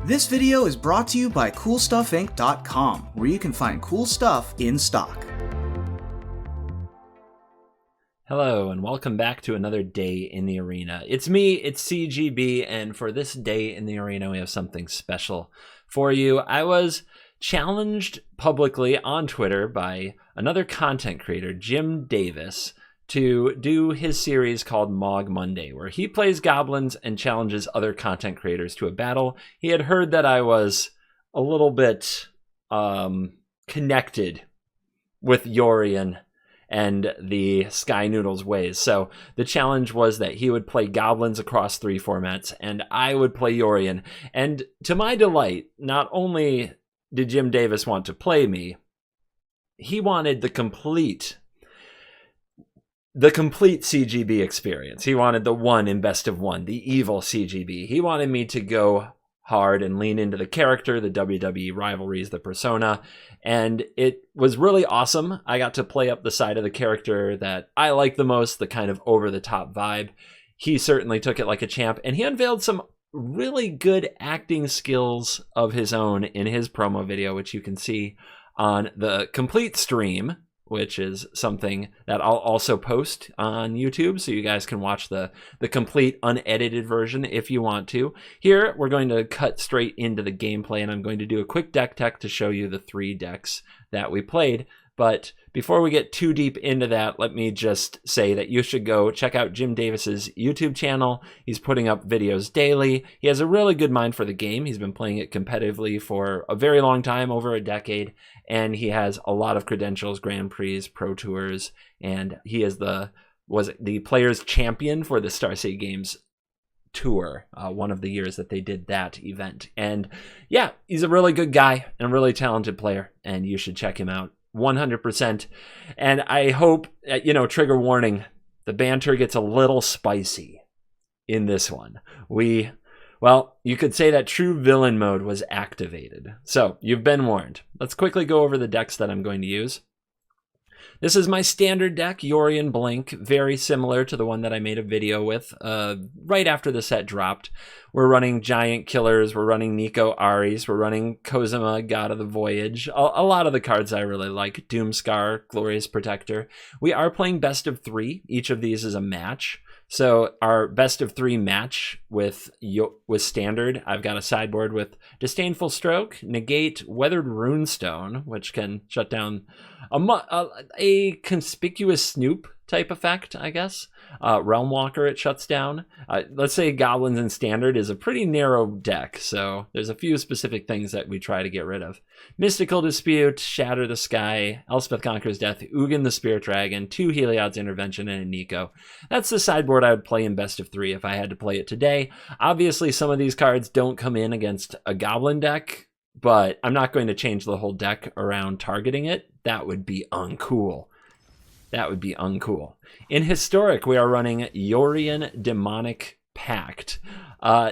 This video is brought to you by CoolStuffInc.com, where you can find cool stuff in stock. Hello, and welcome back to another day in the arena. It's me, it's CGB, and for this day in the arena, we have something special for you. I was challenged publicly on Twitter by another content creator, Jim Davis, to do his series called Mog Monday, where he plays goblins and challenges other content creators to a battle. He had heard that I was a little bit connected with YORION and the Sky Noodles ways. So the challenge was that he would play goblins across 3 formats, and I would play YORION. And to my delight, not only did Jim Davis want to play me, he wanted the complete CGB experience. He wanted the one in best of one, the evil CGB. He wanted me to go hard and lean into the character, the WWE rivalries, the persona, and it was really awesome. I got to play up the side of the character that I like the most, the kind of over-the-top vibe. He certainly took it like a champ, and he unveiled some really good acting skills of his own in his promo video, which you can see on the complete stream, which is something that I'll also post on YouTube, so you guys can watch the complete unedited version if you want to. Here, we're going to cut straight into the gameplay, and I'm going to do a quick deck tech to show you the 3 decks that we played. But before we get too deep into that, let me just say that you should go check out Jim Davis's YouTube channel. He's putting up videos daily. He has a really good mind for the game. He's been playing it competitively for a very long time, over a decade, and he has a lot of credentials, Grand Prix, Pro Tours, and he is was the players champion for the Star City Games tour, one of the years that they did that event. And yeah, he's a really good guy and a really talented player, and you should check him out 100%. And I hope, trigger warning, the banter gets a little spicy in this one. Well, you could say that true villain mode was activated. So you've been warned. Let's quickly go over the decks that I'm going to use. This is my standard deck, YORION Blink, very similar to the one that I made a video with right after the set dropped. We're running Giant Killers, we're running Nico Ares, we're running Kozima, God of the Voyage, a lot of the cards I really like, Doomscar, Glorious Protector. We are playing best of 3. Each of these is a match. So our best of 3 match with standard, I've got a sideboard with Disdainful Stroke, Negate, Weathered Runestone, which can shut down a conspicuous Snoop type effect, I guess. Realm Walker, it shuts down. Let's say Goblins in Standard is a pretty narrow deck, so there's a few specific things that we try to get rid of. Mystical Dispute, Shatter the Sky, Elspeth Conquers Death, Ugin the Spirit Dragon, 2 Heliod's Intervention, and a Nico. That's the sideboard I would play in best of 3 if I had to play it today. Obviously, some of these cards don't come in against a Goblin deck, but I'm not going to change the whole deck around targeting it. That would be uncool. That would be uncool. In Historic, we are running YORION Demonic Pact.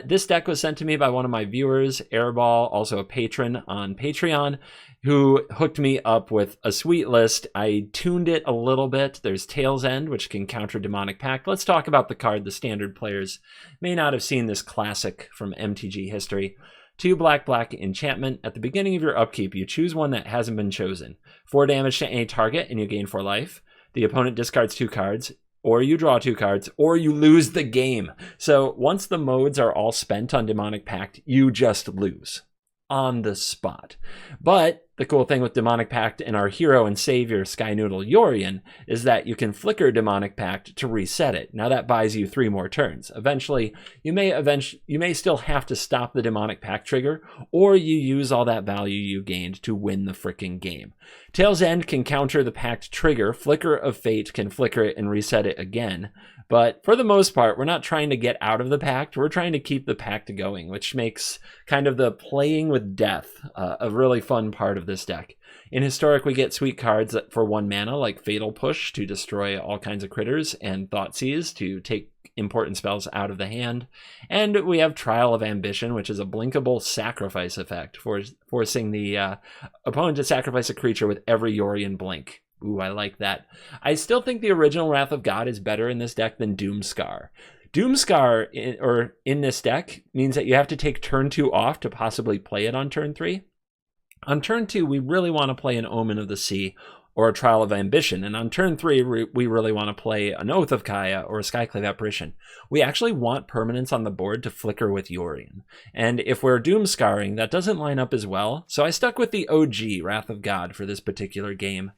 This deck was sent to me by one of my viewers, Airball, also a patron on Patreon, who hooked me up with a sweet list. I tuned it a little bit. There's Tail's End, which can counter Demonic Pact. Let's talk about the card. The standard players may not have seen this classic from MTG history. 2 black enchantment. At the beginning of your upkeep, you choose one that hasn't been chosen. 4 damage to any target, and you gain 4 life. The opponent discards 2 cards, or you draw 2 cards, or you lose the game. So once the modes are all spent on Demonic Pact, you just lose on the spot. But the cool thing with Demonic Pact and our hero and savior Sky Noodle YORION is that you can flicker Demonic Pact to reset it. Now that buys you 3 more turns. Eventually, you may still have to stop the Demonic Pact trigger, or you use all that value you gained to win the frickin' game. Tail's End can counter the Pact trigger. Flicker of Fate can flicker it and reset it again. But for the most part, we're not trying to get out of the Pact. We're trying to keep the Pact going, which makes kind of the playing with death a really fun part of this deck. In Historic, we get sweet cards for 1 mana, like Fatal Push to destroy all kinds of critters, and Thoughtseize to take important spells out of the hand. And we have Trial of Ambition, which is a blinkable sacrifice effect, forcing the opponent to sacrifice a creature with every YORION blink. Ooh, I like that. I still think the original Wrath of God is better in this deck than Doomscar. Doomscar in this deck means that you have to take turn 2 off to possibly play it on turn 3. On turn 2, we really want to play an Omen of the Sea or a Trial of Ambition, and on turn 3, we really want to play an Oath of Kaya or a Skyclave Apparition. We actually want permanents on the board to flicker with Yorion, and if we're Doomscarring, that doesn't line up as well, so I stuck with the OG, Wrath of God, for this particular game.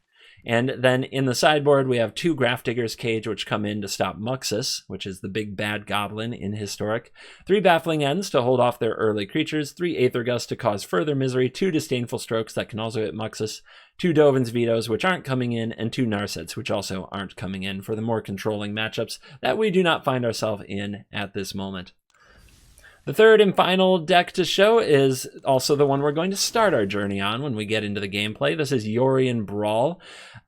And then in the sideboard, we have 2 Grafdigger's Cage, which come in to stop Muxus, which is the big bad goblin in Historic, 3 Baffling Ends to hold off their early creatures, 3 Aether Gust to cause further misery, 2 Disdainful Strokes that can also hit Muxus, 2 Dovin's Vetoes, which aren't coming in, and 2 Narsets, which also aren't coming in for the more controlling matchups that we do not find ourselves in at this moment. The third and final deck to show is also the one we're going to start our journey on when we get into the gameplay. This is Yorion Brawl.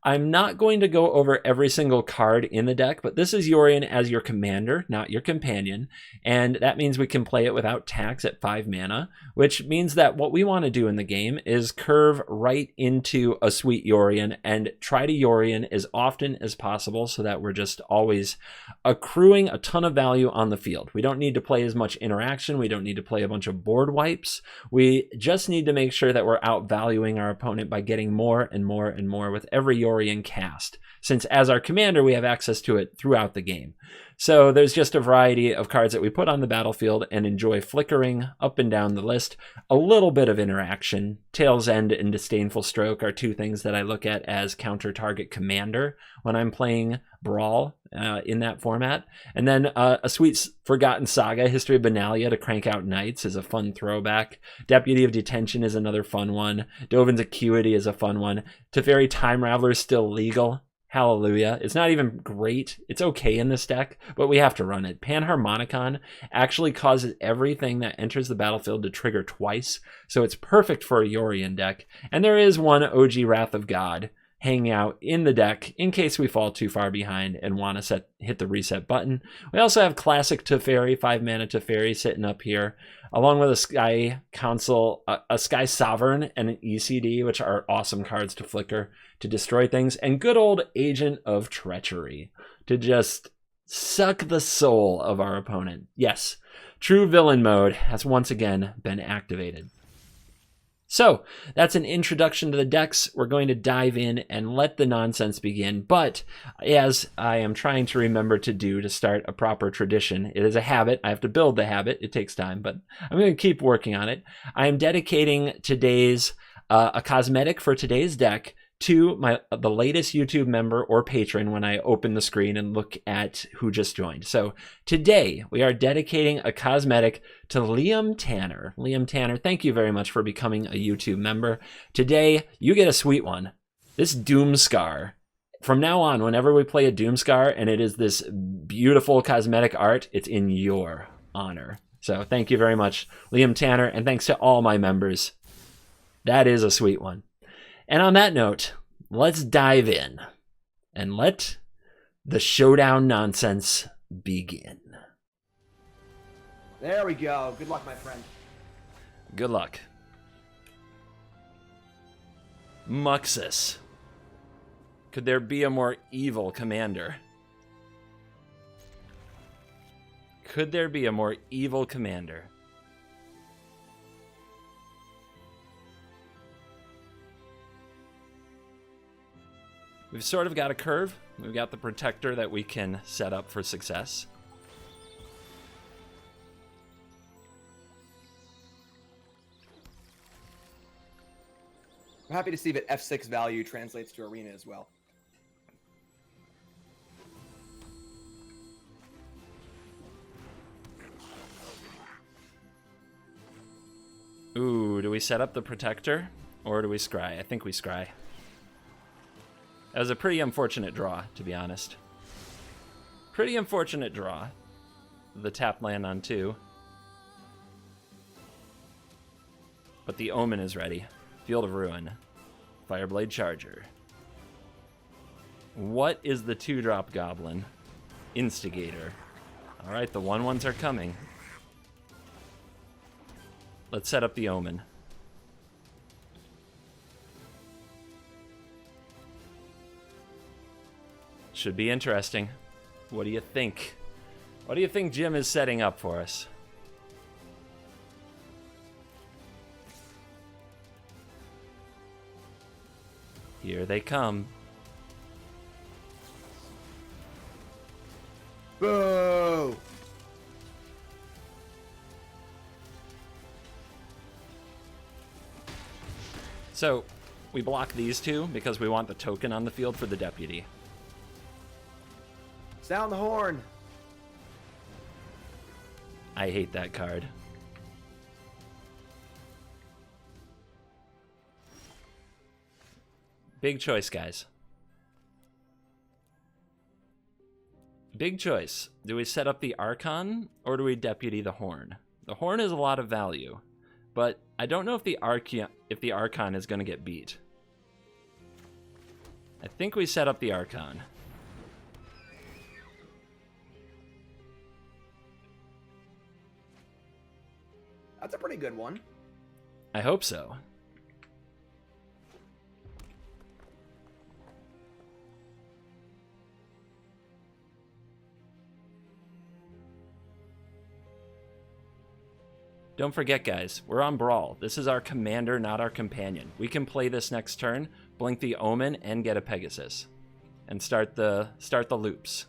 I'm not going to go over every single card in the deck, but this is Yorion as your commander, not your companion, and that means we can play it without tax at 5 mana, which means that what we want to do in the game is curve right into a sweet Yorion and try to Yorion as often as possible so that we're just always accruing a ton of value on the field. We don't need to play as much interaction. We don't need to play a bunch of board wipes. We just need to make sure that we're outvaluing our opponent by getting more and more and more with every Yorion cast, since as our commander, we have access to it throughout the game. So there's just a variety of cards that we put on the battlefield and enjoy flickering up and down the list. A little bit of interaction. Tail's End and Disdainful Stroke are 2 things that I look at as counter-target commander when I'm playing Brawl in that format. And then a sweet Forgotten Saga, History of Benalia to crank out Knights is a fun throwback. Deputy of Detention is another fun one. Dovin's Acuity is a fun one. Teferi Time Raveler is still legal. Hallelujah. It's not even great. It's okay in this deck, but we have to run it. Panharmonicon actually causes everything that enters the battlefield to trigger twice, so it's perfect for a Yorion deck. And there is one OG Wrath of God hanging out in the deck in case we fall too far behind and want to hit the reset button. We also have classic Teferi, 5 mana Teferi sitting up here, along with a Sky Council, a Sky Sovereign, and an ECD, which are awesome cards to flicker to destroy things, and good old Agent of Treachery to just suck the soul of our opponent. Yes, true villain mode has once again been activated. So that's an introduction to the decks. We're going to dive in and let the nonsense begin. But as I am trying to remember to do to start a proper tradition, it is a habit. I have to build the habit. It takes time, but I'm going to keep working on it. I am dedicating today's a cosmetic for today's deck to the latest YouTube member or patron when I open the screen and look at who just joined. So today we are dedicating a cosmetic to Liam Tanner. Liam Tanner, thank you very much for becoming a YouTube member. Today you get a sweet one. This Doomscar. From now on, whenever we play a Doomscar and it is this beautiful cosmetic art, it's in your honor. So thank you very much, Liam Tanner, and thanks to all my members. That is a sweet one. And on that note, let's dive in and let the showdown nonsense begin. There we go. Good luck, my friend. Good luck. Muxus. Could there be a more evil commander? Could there be a more evil commander? We've sort of got a curve. We've got the protector that we can set up for success. I'm happy to see that F6 value translates to Arena as well. Ooh, do we set up the protector or do we scry? I think we scry. That was a pretty unfortunate draw, to be honest. Pretty unfortunate draw. The tap land on 2. But the Omen is ready. Field of Ruin. Fireblade Charger. What is the 2-drop Goblin? Instigator. Alright, the 1/1s are coming. Let's set up the Omen. Should be interesting. What do you think? What do you think Jim is setting up for us? Here they come. Boo! So, we block these two because we want the token on the field for the deputy. Sound the horn. I hate that card. Big choice, guys. Big choice. Do we set up the Archon or do we deputy the Horn? The Horn is a lot of value, but I don't know if the Archon is going to get beat. I think we set up the Archon. That's a pretty good one. I hope so. Don't forget, guys, we're on Brawl. This is our commander, not our companion. We can play this next turn, blink the Omen, and get a Pegasus. And start the loops.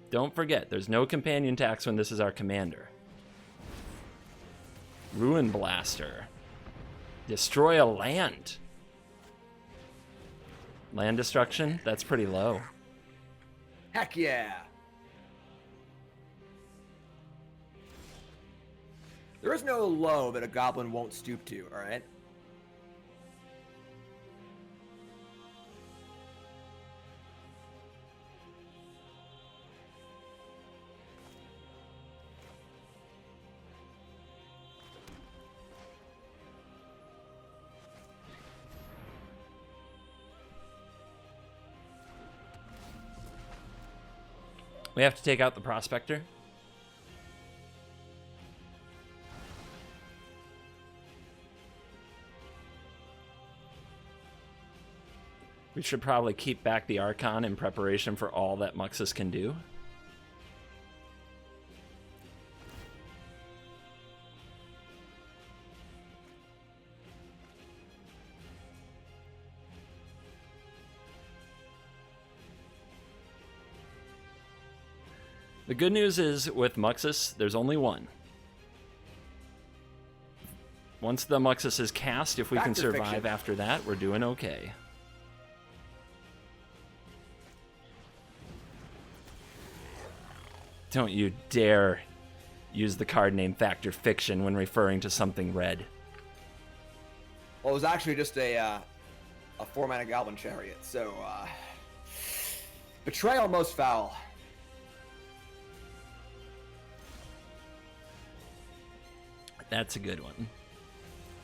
Don't forget, there's no companion tax when this is our commander. Ruin Blaster. Destroy a land. Land destruction? That's pretty low. Heck yeah. There is no low that a goblin won't stoop to, alright? We have to take out the Prospector. We should probably keep back the Archon in preparation for all that Muxus can do. The good news is, with Muxus, there's only one. Once the Muxus is cast, if we can survive after that, we're doing okay. Don't you dare use the card name Factor Fiction when referring to something red. Well, it was actually just a 4-mana Goblin Chariot, so, Betrayal most foul. That's a good one.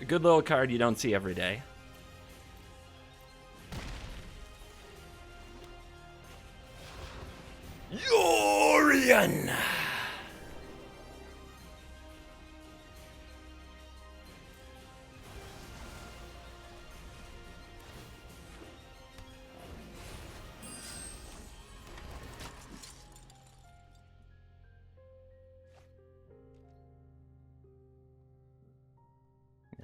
A good little card you don't see every day. YORION!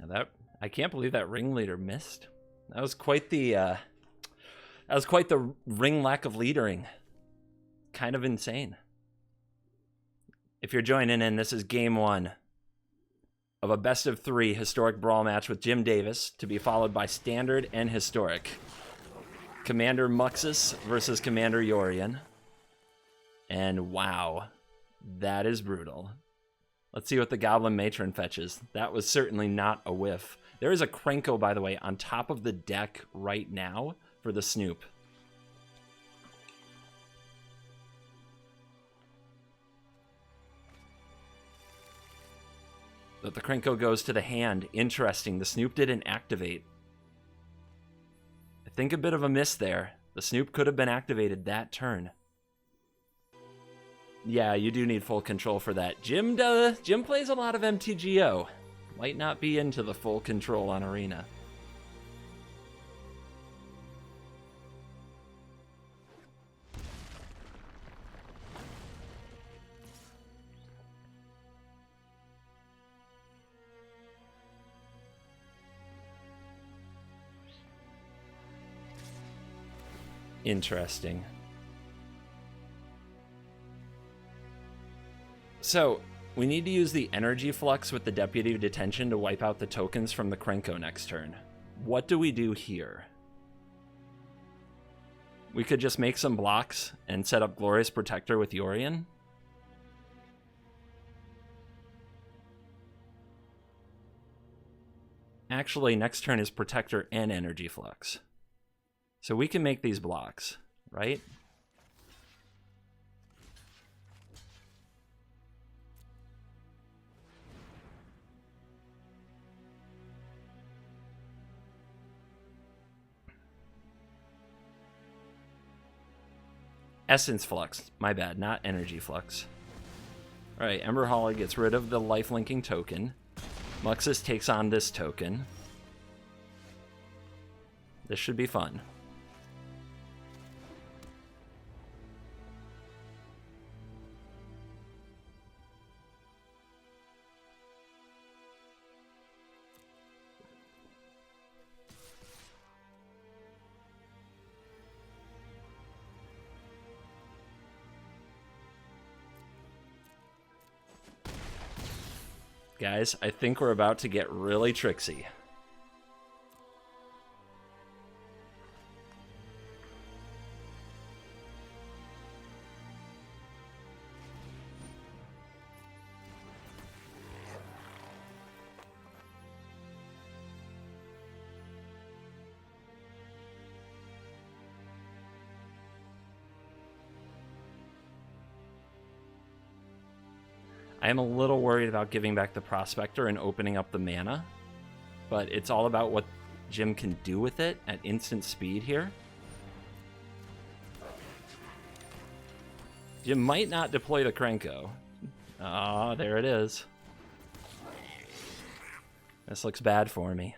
Now I can't believe that ringleader missed. That was quite the ring lack of leadering. Kind of insane. If you're joining in, this is game 1 of a best of 3 historic brawl match with Jim Davis, to be followed by standard and historic. Commander Muxus versus Commander YORION. And wow, that is brutal. Let's see what the Goblin Matron fetches. That was certainly not a whiff. There is a Krenko, by the way, on top of the deck right now for the Snoop. But the Krenko goes to the hand. Interesting. The Snoop didn't activate. I think a bit of a miss there. The Snoop could have been activated that turn. Yeah, you do need full control for that. Jim plays a lot of MTGO. Might not be into the full control on Arena. Interesting. So, we need to use the energy flux with the Deputy Detention to wipe out the tokens from the Krenko next turn. What do we do here? We could just make some blocks and set up Glorious Protector with YORION. Actually, next turn is Protector and Energy Flux. So we can make these blocks, right? Essence Flux. My bad, not Energy Flux. Alright, Ember Holly gets rid of the life-linking token. Muxus takes on this token. This should be fun. Guys, I think we're about to get really tricksy. I am a little worried about giving back the Prospector and opening up the mana, but it's all about what Jim can do with it at instant speed here. Jim might not deploy the Krenko. Ah, there it is. This looks bad for me.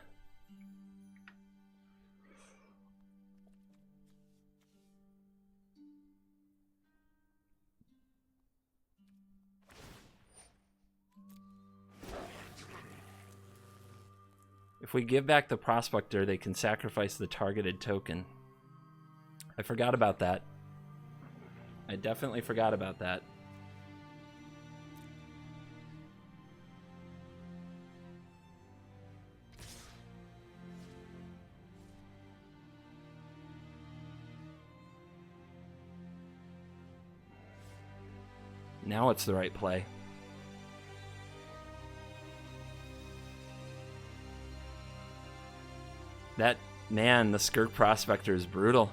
If we give back the Prospector, they can sacrifice the targeted token. I forgot about that. I definitely forgot about that. Now it's the right play. That, man, the Skirk Prospector is brutal.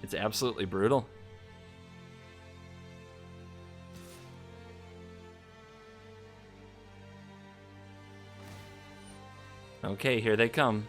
It's absolutely brutal. Okay, here they come.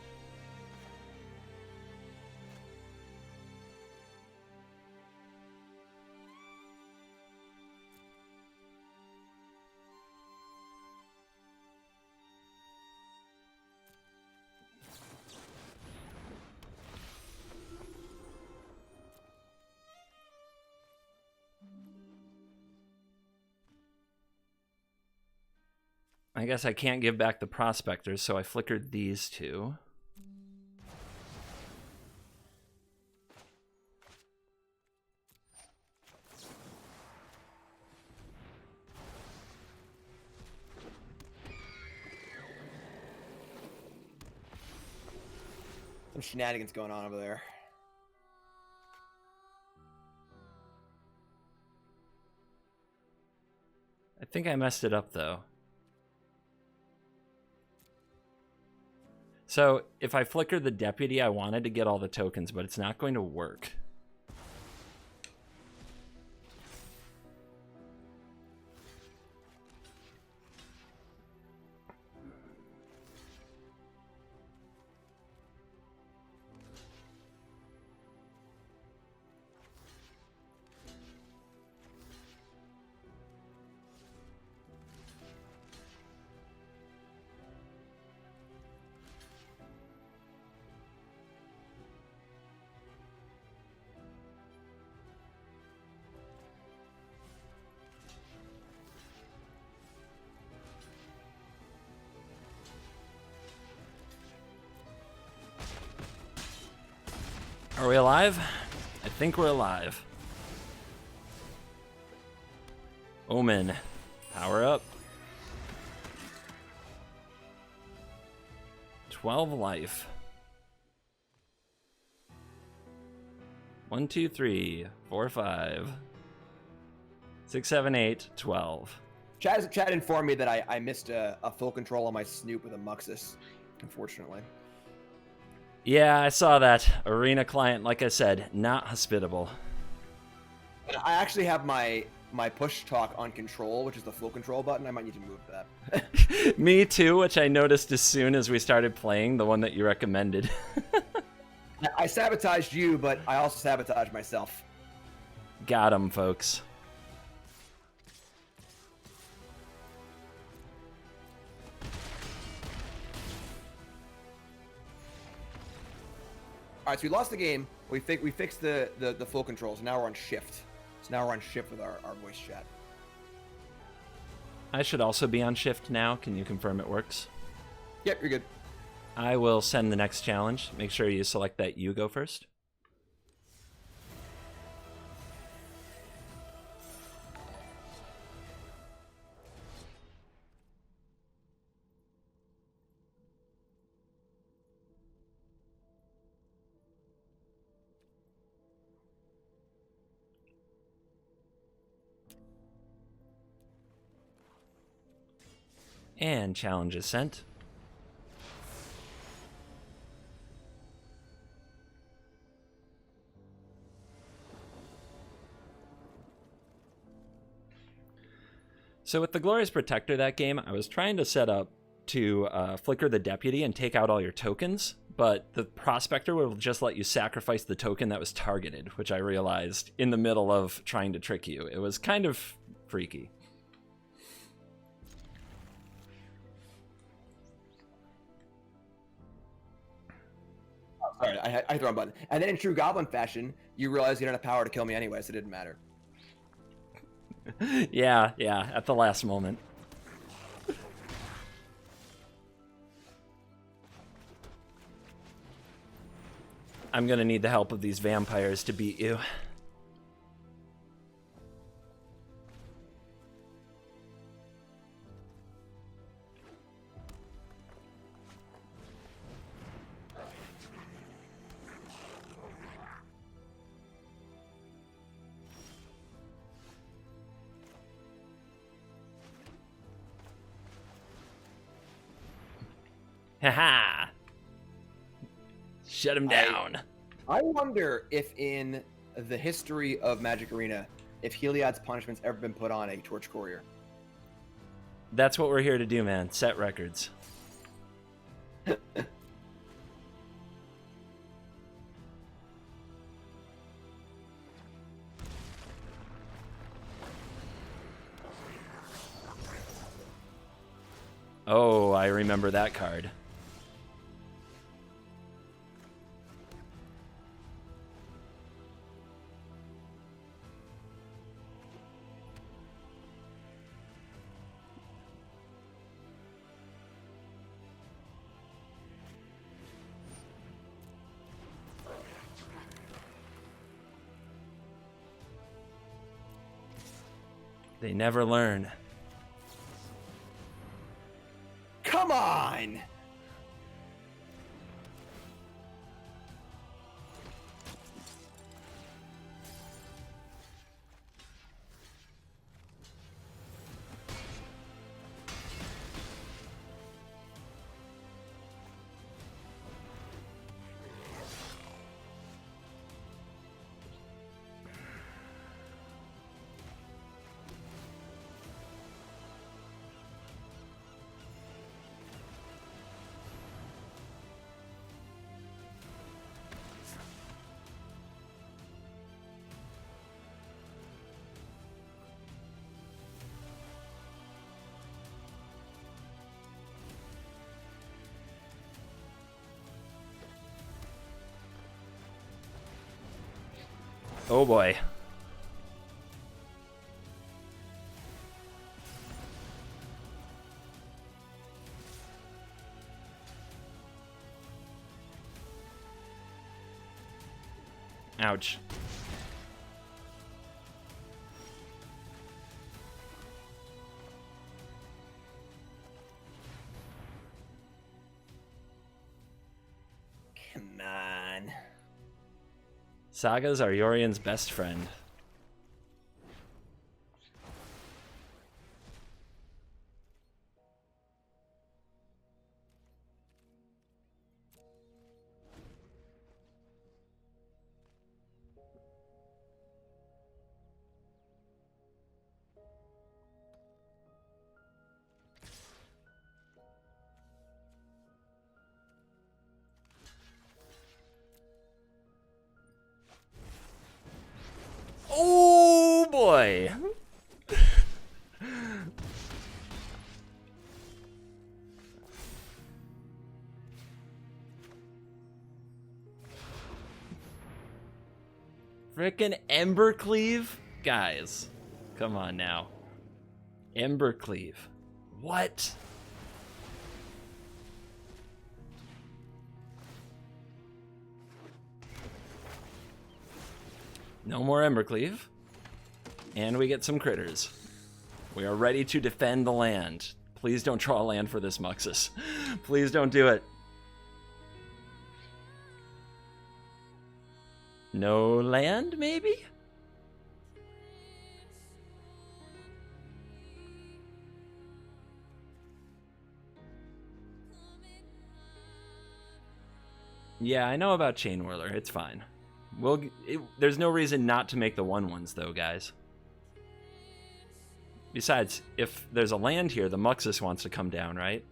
I guess I can't give back the Prospectors, so I flickered these two. Some shenanigans going on over there. I think I messed it up, though. So, if I flicker the Deputy, I wanted to get all the tokens, but it's not going to work. Are we alive? I think we're alive. Omen, power up. 12 life. 1, 2, 3, 4, 5, 6, 7, 8, 12. Chad informed me that I missed a full control on my Snoop with a Muxus, unfortunately. Yeah, I saw that. Arena client, like I said, not hospitable. I actually have my push talk on control, which is the full control button. I might need to move that. Me too, which I noticed as soon as we started playing, the one that you recommended. I sabotaged you, but I also sabotaged myself. Got him, folks. All right, so we lost the game. We fixed the full controls. Now we're on shift. So now we're on shift with our voice chat. I should also be on shift now. Can you confirm it works? Yep, you're good. I will send the next challenge. Make sure you select that you go first. And challenge is sent. So with the Glorious Protector that game, I was trying to set up to flicker the deputy and take out all your tokens, but the prospector will just let you sacrifice the token that was targeted, which I realized in the middle of trying to trick you. It was kind of freaky. Sorry, I throw a button. And then in true Goblin fashion, you realize you don't have power to kill me anyway, so it didn't matter. Yeah, at the last moment. I'm gonna need the help of these vampires to beat you. Haha! Shut him down. I wonder if in the history of Magic Arena, if Heliod's punishment's ever been put on a Torch Courier. That's what we're here to do, man. Set records. Oh, I remember that card. They never learn. Come on! Oh boy. Ouch. on. Sagas are Yorion's best friend. Oh boy. Frickin' Embercleave? Guys, come on now. Embercleave. What? No more Embercleave. And we get some critters. We are ready to defend the land. Please don't draw land for this Muxus. Please don't do it. No land, maybe? Yeah, I know about Chain Whirler. It's fine. There's no reason not to make the 1/1s, though, guys. Besides, if there's a land here, the Muxus wants to come down, right?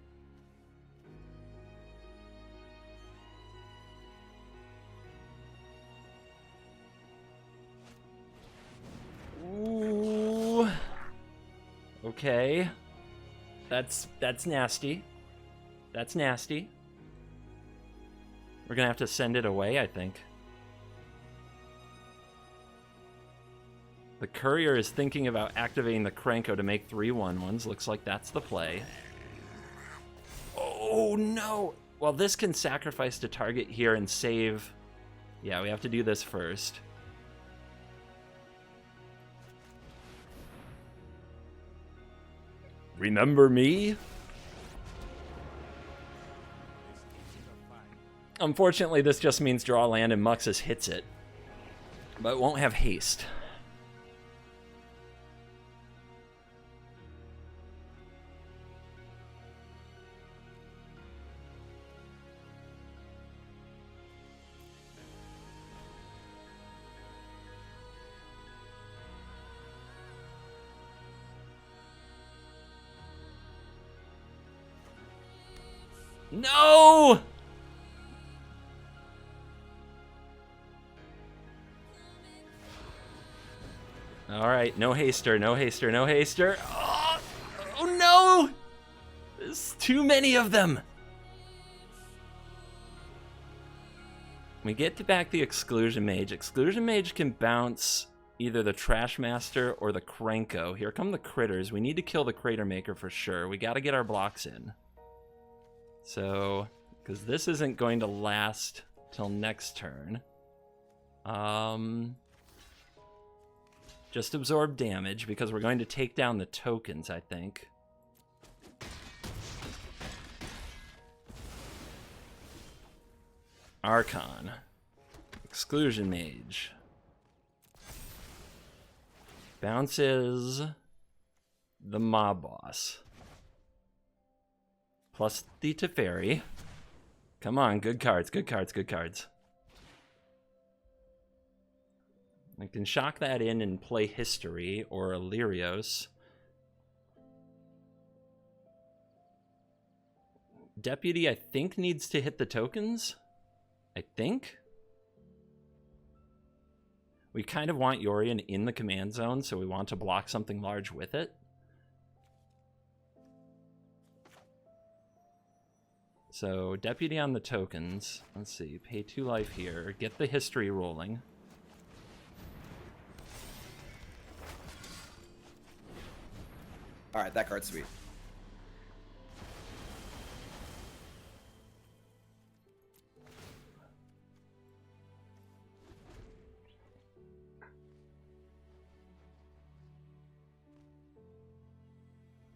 Ooh. Okay. That's nasty. That's nasty. We're gonna have to send it away, I think. The courier is thinking about activating the Krenko to make 3 1/1s. Looks like that's the play. Oh no! Well, this can sacrifice to target here and save. Yeah, we have to do this first. Remember me? Unfortunately, this just means draw land and Muxus hits it. But it won't have haste. No! All right, no haster, no haster, no haster. Oh, oh no! There's too many of them. We get to back the Exclusion Mage. Exclusion Mage can bounce either the Trash Master or the Krenko. Here come the critters. We need to kill the Crater Maker for sure. We got to get our blocks in. So, because this isn't going to last till next turn. Just absorb damage because we're going to take down the tokens, I think. Archon. Exclusion Mage. Bounces the Mob Boss. Plus the Teferi. Come on, good cards, good cards, good cards. I can shock that in and play History or Illyrios. Deputy, I think, needs to hit the tokens. I think. We kind of want Yorion in the command zone, so we want to block something large with it. So, Deputy on the tokens. Let's see, pay 2 life here. Get the History rolling. Alright, that card's sweet.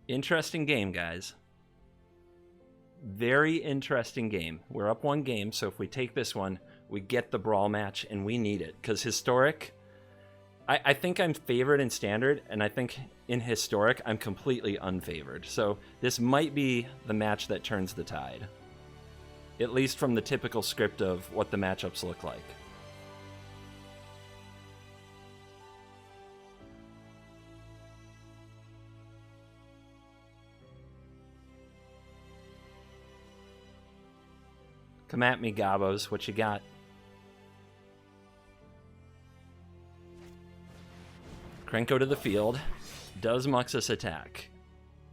Interesting game, guys. very interesting game. We're up 1 game, so if we take this one, we get the brawl match, and we need it. Because Historic, I think I'm favored in Standard, and I think in Historic, I'm completely unfavored. So this might be the match that turns the tide. At least from the typical script of what the matchups look like. Come at me, Gobos. What you got? Krenko to the field. Does Muxus attack?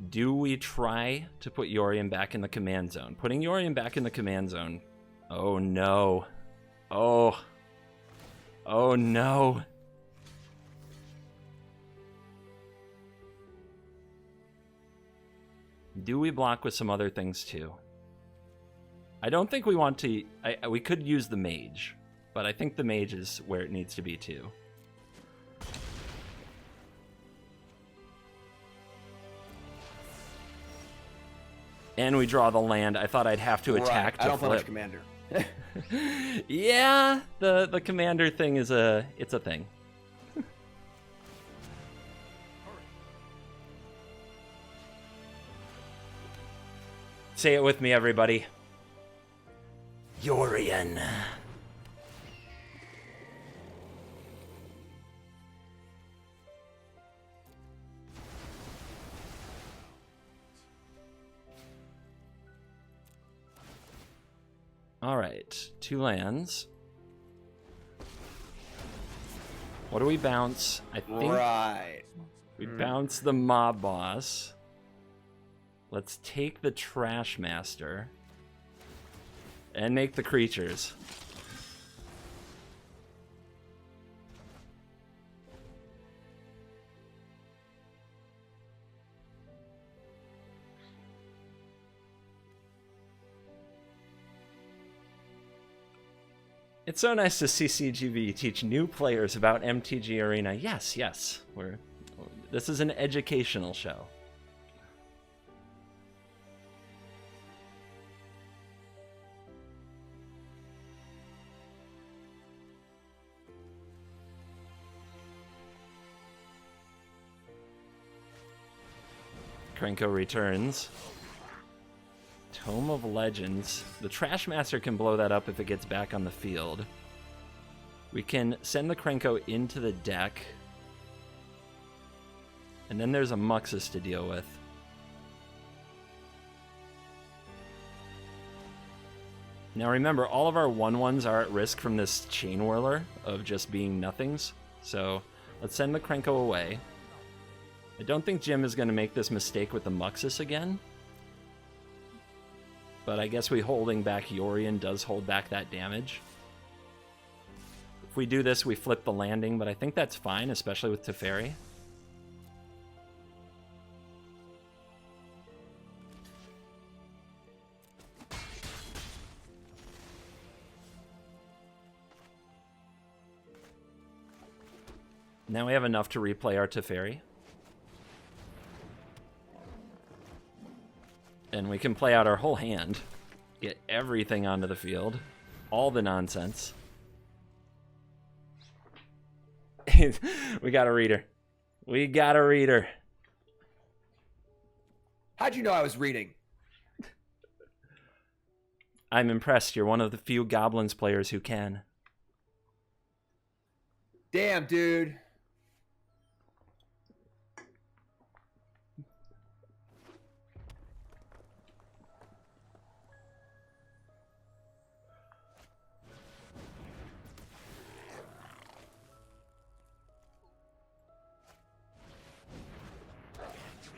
Do we try to put Yorion back in the command zone? Putting Yorion back in the command zone. Oh no. Oh. Oh no. Do we block with some other things too? I don't think we want to... we could use the mage, but I think the mage is where it needs to be too. And we draw the land. I thought I'd have to attack to I don't flip. punish commander. Yeah, the commander thing is it's a thing. Say it with me, everybody. Yorion. All right, 2 lands. What do we bounce? I think we bounce the mob boss. Let's take the Trash Master and make the creatures. It's so nice to see CGB teach new players about MTG Arena. Yes, yes. This is an educational show. Krenko returns. Tome of Legends. The Trash Master can blow that up if it gets back on the field. We can send the Krenko into the deck. And then there's a Muxus to deal with. Now remember, all of our 1/1s are at risk from this Chain Whirler of just being nothings. So let's send the Krenko away. I don't think Jim is going to make this mistake with the Muxus again. But I guess holding back Yorion does hold back that damage. If we do this, we flip the landing, but I think that's fine, especially with Teferi. Now we have enough to replay our Teferi. And we can play out our whole hand. Get everything onto the field. All the nonsense. We got a reader. We got a reader. How'd you know I was reading? I'm impressed. You're one of the few Goblins players who can. Damn, dude.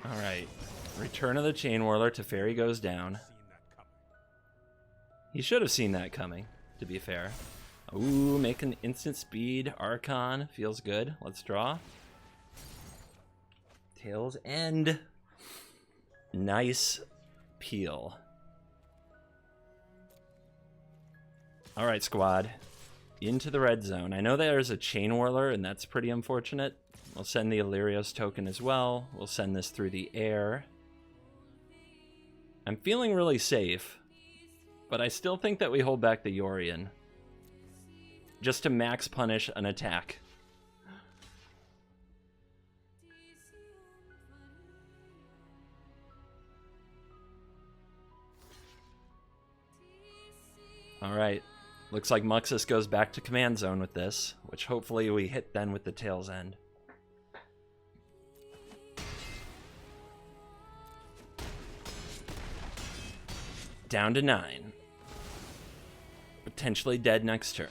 All right. Return of the Chain Whirler. Teferi goes down. He should have seen that coming, to be fair. Ooh, make an instant speed. Archon. Feels good. Let's draw. Tails End. Nice peel. All right, squad. Into the red zone. I know there's a Chain Whirler, and that's pretty unfortunate. We'll send the Illyrios token as well. We'll send this through the air. I'm feeling really safe, but I still think that we hold back the Yorion. Just to max punish an attack. Alright, looks like Muxus goes back to command zone with this, which hopefully we hit then with the tail's end. Down to 9. Potentially dead next turn.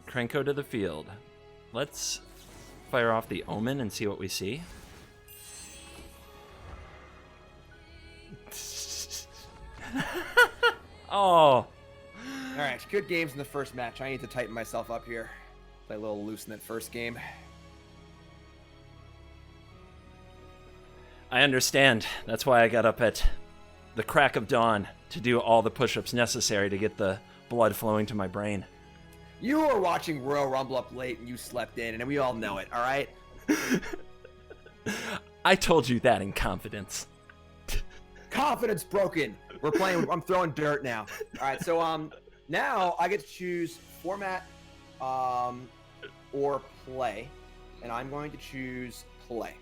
Krenko to the field. Let's fire off the Omen and see what we see. Oh. Alright, good games in the first match. I need to tighten myself up here. Play a little loose in that first game. I understand. That's why I got up at the crack of dawn to do all the push-ups necessary to get the blood flowing to my brain. You were watching Royal Rumble up late and you slept in, and we all know it, alright? I told you that in confidence. Confidence broken. We're playing, I'm throwing dirt now. Alright, so now I get to choose format or play, and I'm going to choose play.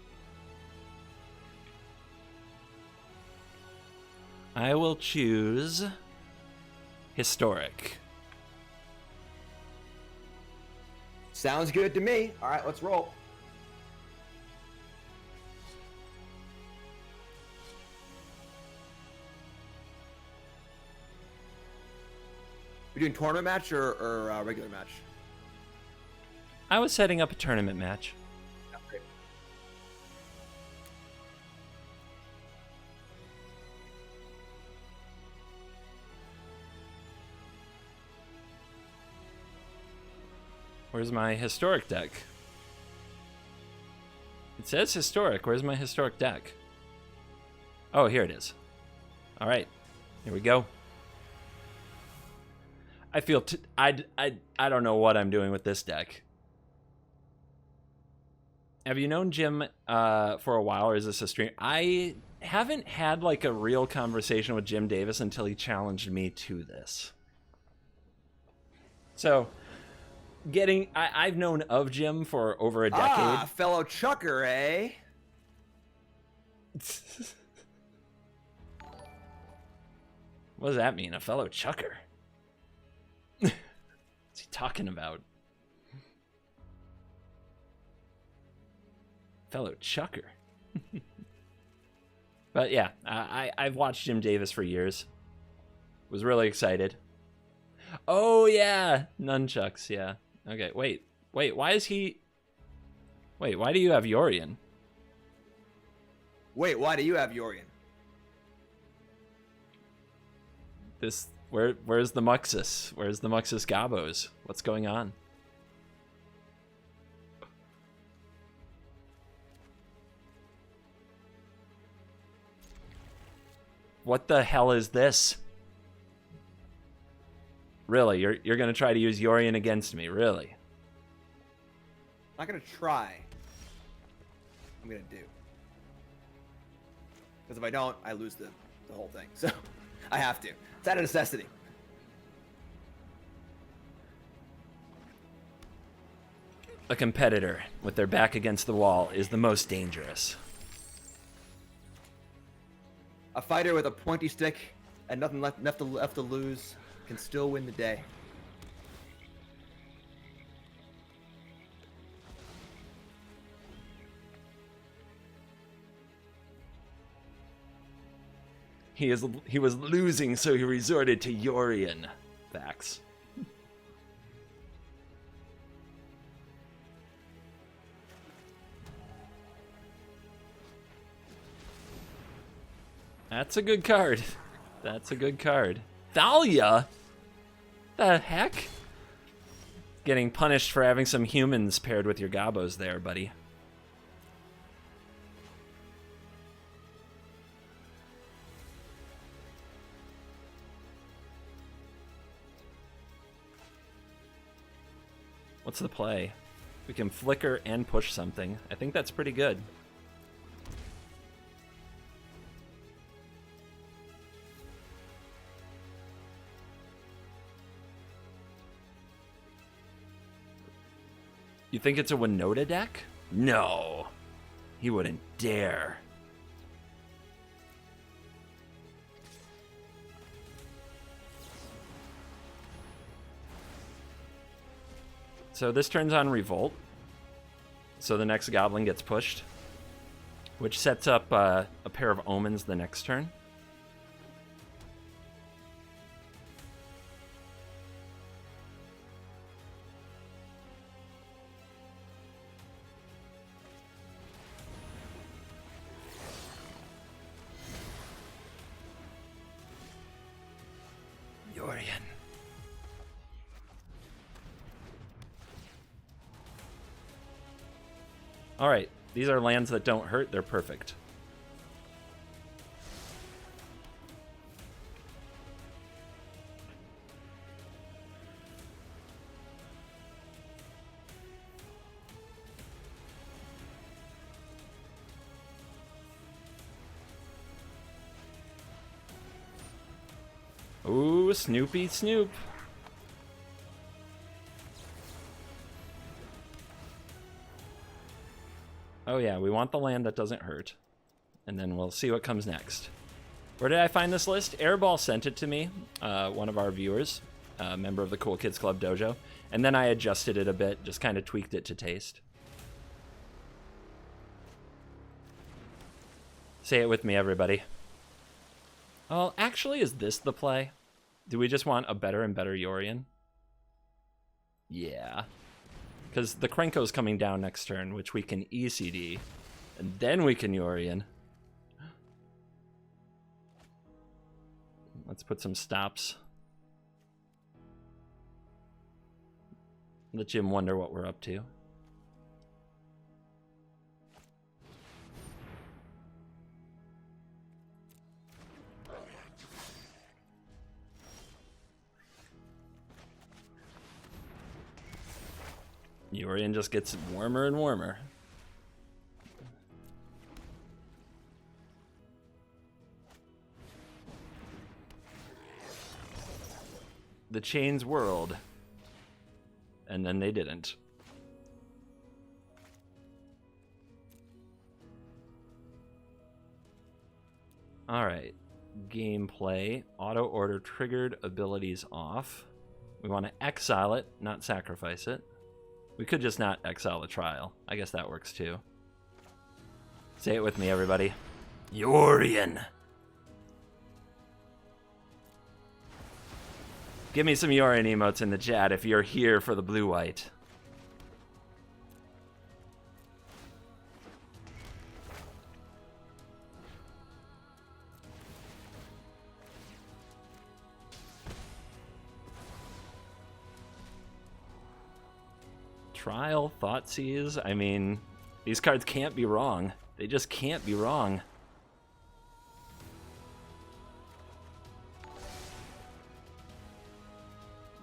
I will choose historic. Sounds good to me. All right, let's roll. We doing tournament match or regular match? I was setting up a tournament match. Oh, great. Where's my historic deck? It says historic. Where's my historic deck? Oh, here it is. All right, here we go. I feel I don't know what I'm doing with this deck. Have you known Jim for a while, or is this a stream? I haven't had like a real conversation with Jim Davis until he challenged me to this. So, I've known of Jim for over a decade. Ah, fellow chucker, eh? What does that mean, a fellow chucker? What's he talking about? Fellow chucker. But yeah, I've watched Jim Davis for years. Was really excited. Oh yeah, nunchucks, yeah. Okay, wait, why is he... Wait, why do you have Yorion? Wait, why do you have Yorion? This... Where's the Muxus? Where's the Muxus Gobos? What's going on? What the hell is this? Really, you're gonna try to use Yorion against me, really? I'm not gonna try. I'm gonna do. Because if I don't, I lose the whole thing. So I have to. It's out of necessity. A competitor with their back against the wall is the most dangerous. A fighter with a pointy stick and nothing left to lose can still win the day. He was losing, so he resorted to Yorion. Facts. That's a good card. That's a good card. Thalia? The heck? Getting punished for having some humans paired with your Gobos there, buddy. What's the play? We can flicker and push something. I think that's pretty good. You think it's a Winota deck? No. He wouldn't dare. So this turns on Revolt. So the next Goblin gets pushed, which sets up a pair of Omens the next turn. YORION. Alright, these are lands that don't hurt, they're perfect. Ooh, Snoopy Snoop. Oh yeah, we want the land that doesn't hurt. And then we'll see what comes next. Where did I find this list? Airball sent it to me, one of our viewers, a member of the Cool Kids Club Dojo. And then I adjusted it a bit, just kind of tweaked it to taste. Say it with me, everybody. Well, actually, is this the play? Do we just want a better and better YORION? Yeah. Because the Krenko's coming down next turn, which we can ECD. And then we can YORION. Let's put some stops. Let Jim wonder what we're up to. YORION just gets warmer and warmer. The chains whirled. And then they didn't. Alright. Gameplay. Auto order triggered, abilities off. We want to exile it, not sacrifice it. We could just not exile the trial. I guess that works too. Say it with me, everybody. YORION! Give me some YORION emotes in the chat if you're here for the blue-white. Trial, Thoughtseize. I mean, these cards can't be wrong. They just can't be wrong.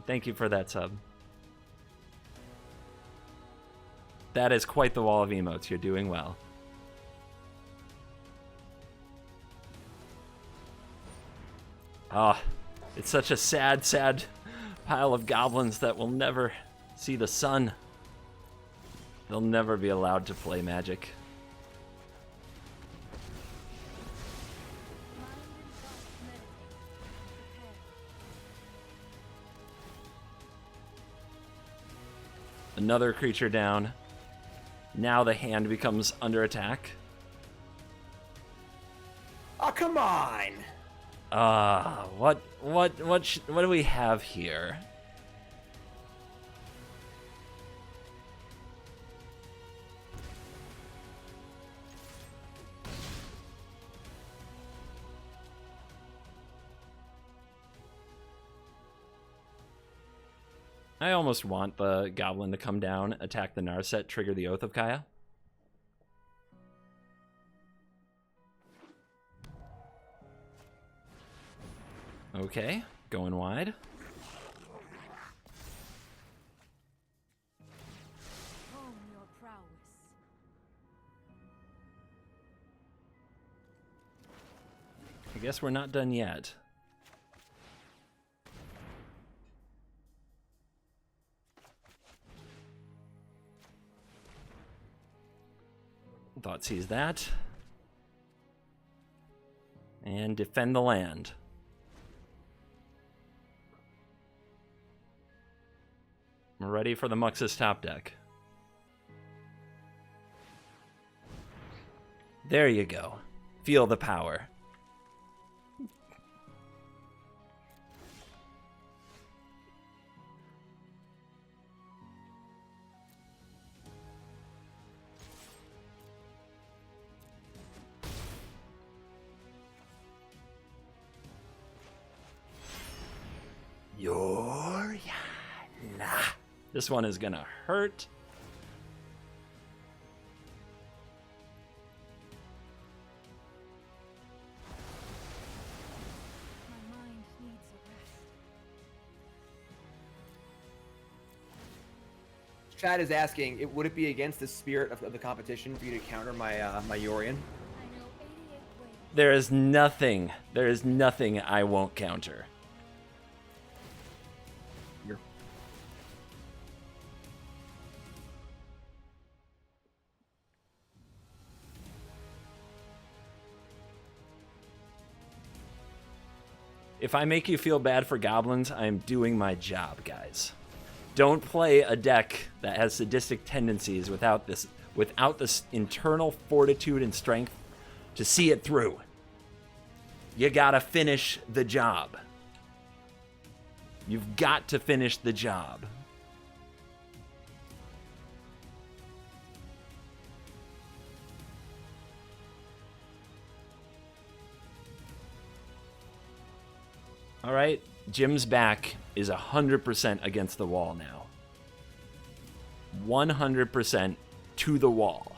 Thank you for that sub. That is quite the wall of emotes. You're doing well. Ah, it's such a sad, sad pile of goblins that will never see the sun. They'll never be allowed to play Magic. Another creature down. Now the hand becomes under attack. Oh, come on! What do we have here? I almost want the Goblin to come down, attack the Narset, trigger the Oath of Kaya. Okay, going wide. guess we're not done yet. Thought sees that. And defend the land. We're ready for the Muxus top deck. There you go. Feel the power. YORION. This one is gonna hurt. My mind needs a rest. Chad is asking, would it be against the spirit of the competition for you to counter my my Yorion? I know 88 ways. There is nothing I won't counter. If I make you feel bad for goblins, I am doing my job, guys. Don't play a deck that has sadistic tendencies without this internal fortitude and strength to see it through. You gotta finish the job. You've got to finish the job. All right, Jim's back is 100% against the wall now. 100% to the wall.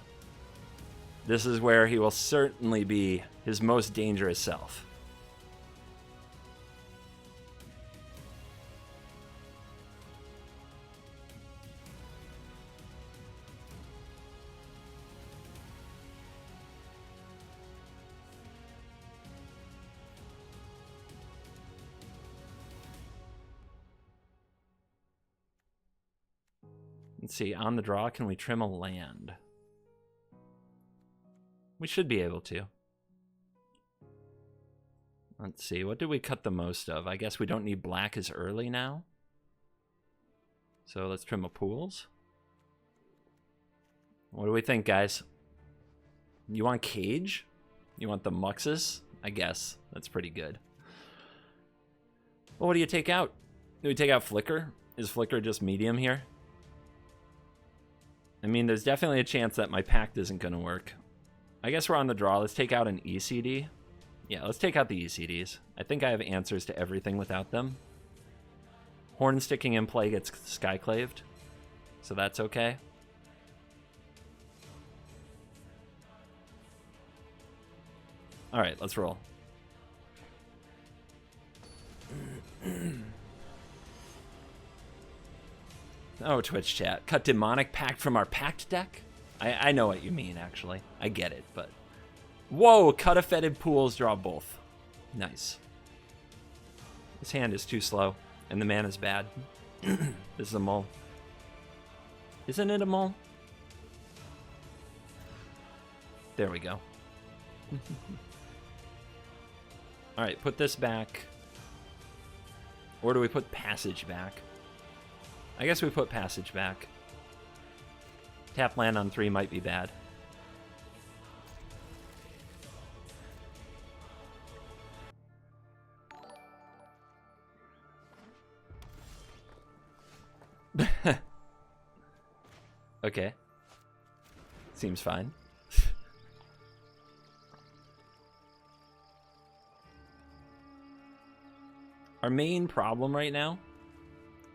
This is where he will certainly be his most dangerous self. Let's see, on the draw, can we trim a land? We should be able to. Let's see, what do we cut the most of? I guess we don't need black as early now. So let's trim a pools. What do we think, guys? You want Cage? You want the Muxus? I guess. That's pretty good. Well, what do you take out? Do we take out Flicker? Is Flicker just medium here? I mean, there's definitely a chance that my pact isn't going to work. I guess we're on the draw. Let's take out an ECD. Yeah, let's take out the ECDs. I think I have answers to everything without them. Horn sticking in play gets skyclaved, so that's okay. All right, let's roll. Oh, Twitch chat. Cut Demonic Pact from our Pact deck? I know what you mean, actually. I get it, but... Whoa! Cut a Fetid Pools, draw both. Nice. This hand is too slow, and the mana is bad. This is a mull. Isn't it a mull? There we go. Alright, put this back. Or do we put Passage back? I guess we put Passage back. Tap land on 3 might be bad. Okay. Seems fine. Our main problem right now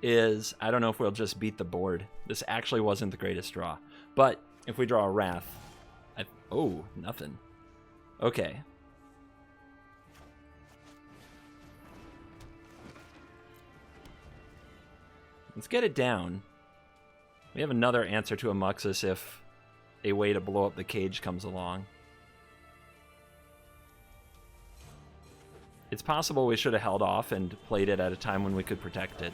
is, I don't know if we'll just beat the board. This actually wasn't the greatest draw. But if we draw a Wrath... oh, nothing. Okay. Let's get it down. We have another answer to a Muxus if a way to blow up the cage comes along. It's possible we should have held off and played it at a time when we could protect it.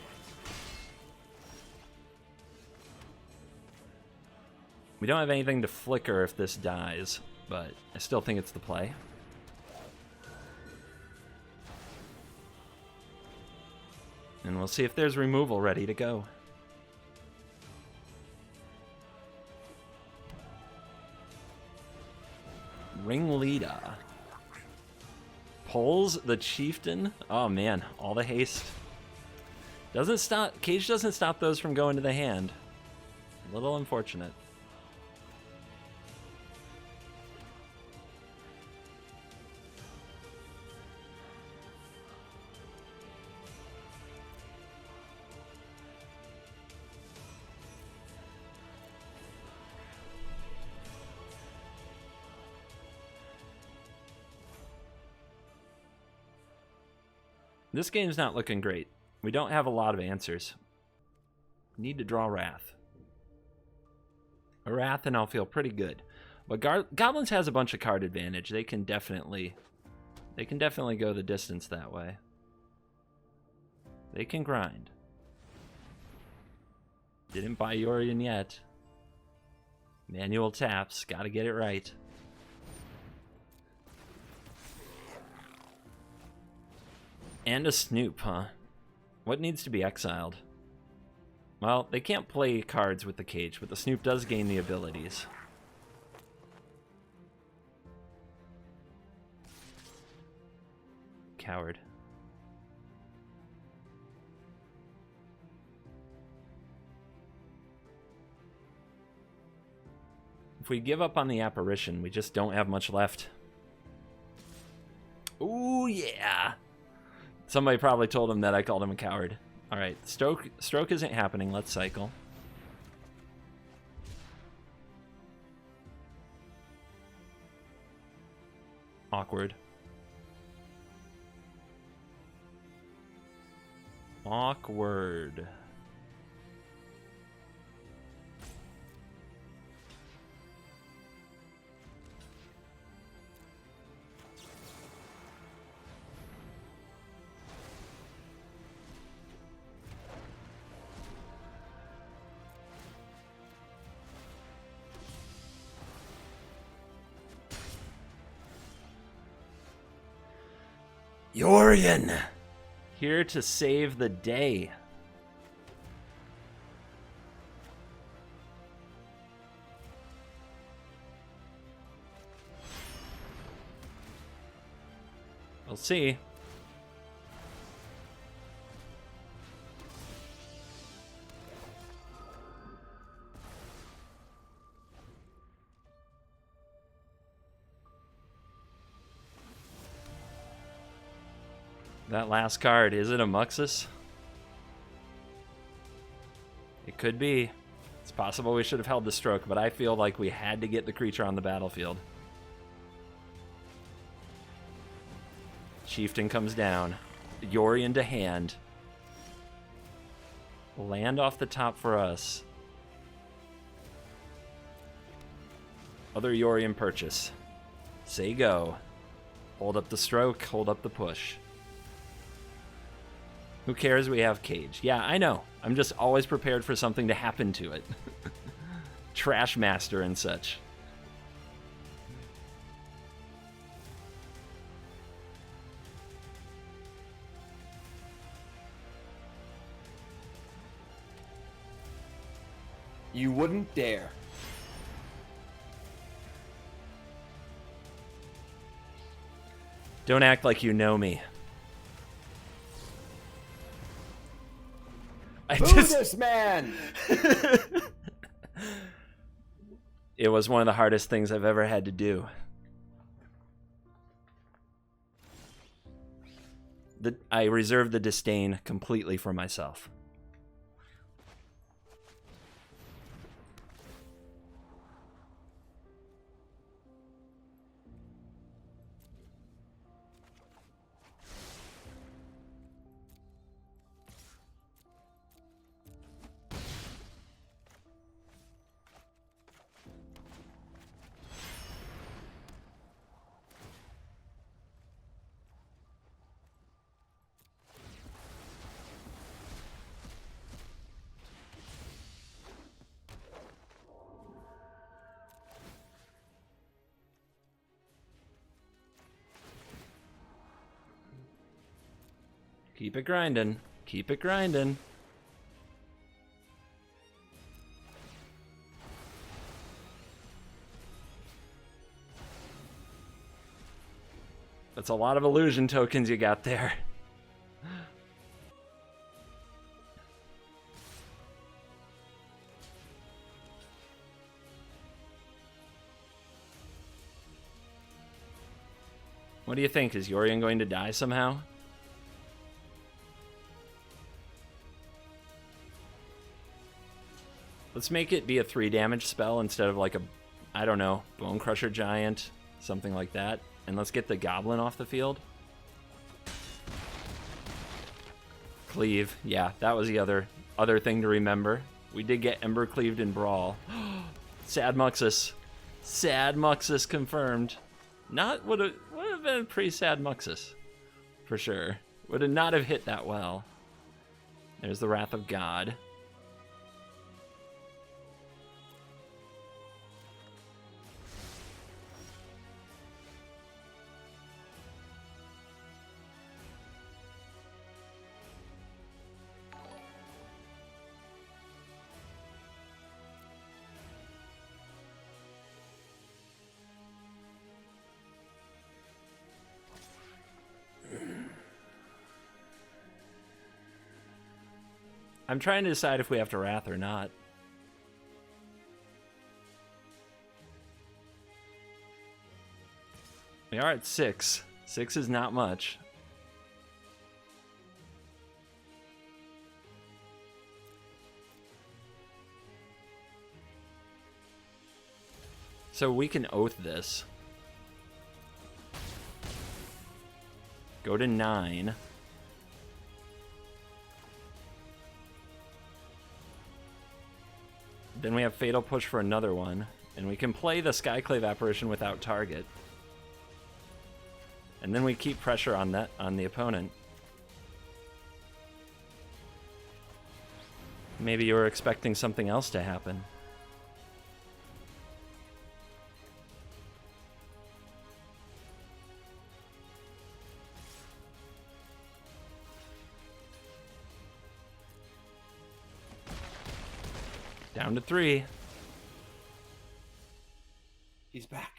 We don't have anything to flicker if this dies, but I still think it's the play. And we'll see if there's removal ready to go. Ringleader. Pulls the chieftain. Oh man, all the haste. Doesn't stop. Cage doesn't stop those from going to the hand. A little unfortunate. This game's not looking great. We don't have a lot of answers. Need to draw Wrath. A Wrath and I'll feel pretty good. But Goblins has a bunch of card advantage. They can definitely go the distance that way. They can grind. Didn't buy Yorion yet. Manual taps, gotta get it right. And a Snoop, huh? What needs to be exiled? Well, they can't play cards with the Cage, but the Snoop does gain the abilities. Coward. If we give up on the apparition, we just don't have much left. Ooh, yeah! Somebody probably told him that I called him a coward. Alright, stroke isn't happening. Let's cycle. Awkward. Awkward. Yorion! Here to save the day. We'll see. That last card, is it a Muxus? It could be. It's possible we should have held the stroke, but I feel like we had to get the creature on the battlefield. Chieftain comes down. Yorion to hand. Land off the top for us. Other Yorion purchase. Say go. Hold up the stroke, hold up the push. Who cares? We have Cage. Yeah, I know. I'm just always prepared for something to happen to it. Trash Master and such. You wouldn't dare. Don't act like you know me. Who's this man? It was one of the hardest things I've ever had to do. I reserve the disdain completely for myself. Keep it grinding. Keep it grinding. That's a lot of illusion tokens you got there. What do you think? Is Yorion going to die somehow? Let's make it be a 3 damage spell instead of like a, I don't know, Bone Crusher Giant, something like that. And let's get the Goblin off the field. Cleave. Yeah, that was the other thing to remember. We did get Ember Cleaved in Brawl. Sad Muxus. Sad Muxus confirmed. Would have been a pretty sad Muxus. For sure. Would have not have hit that well. There's the Wrath of God. I'm trying to decide if we have to Wrath or not. We are at 6. 6 is not much. So we can Oath this. Go to 9. Then we have Fatal Push for another one. And we can play the Skyclave Apparition without target. And then we keep pressure on the opponent. Maybe you were expecting something else to happen. Down to 3. He's back.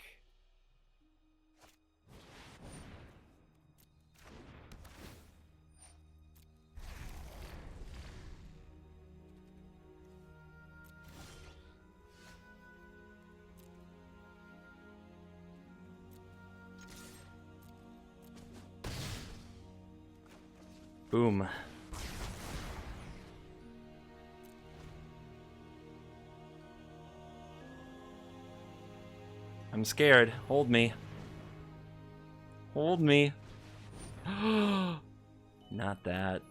Boom. I'm scared. Hold me. Hold me. Not that.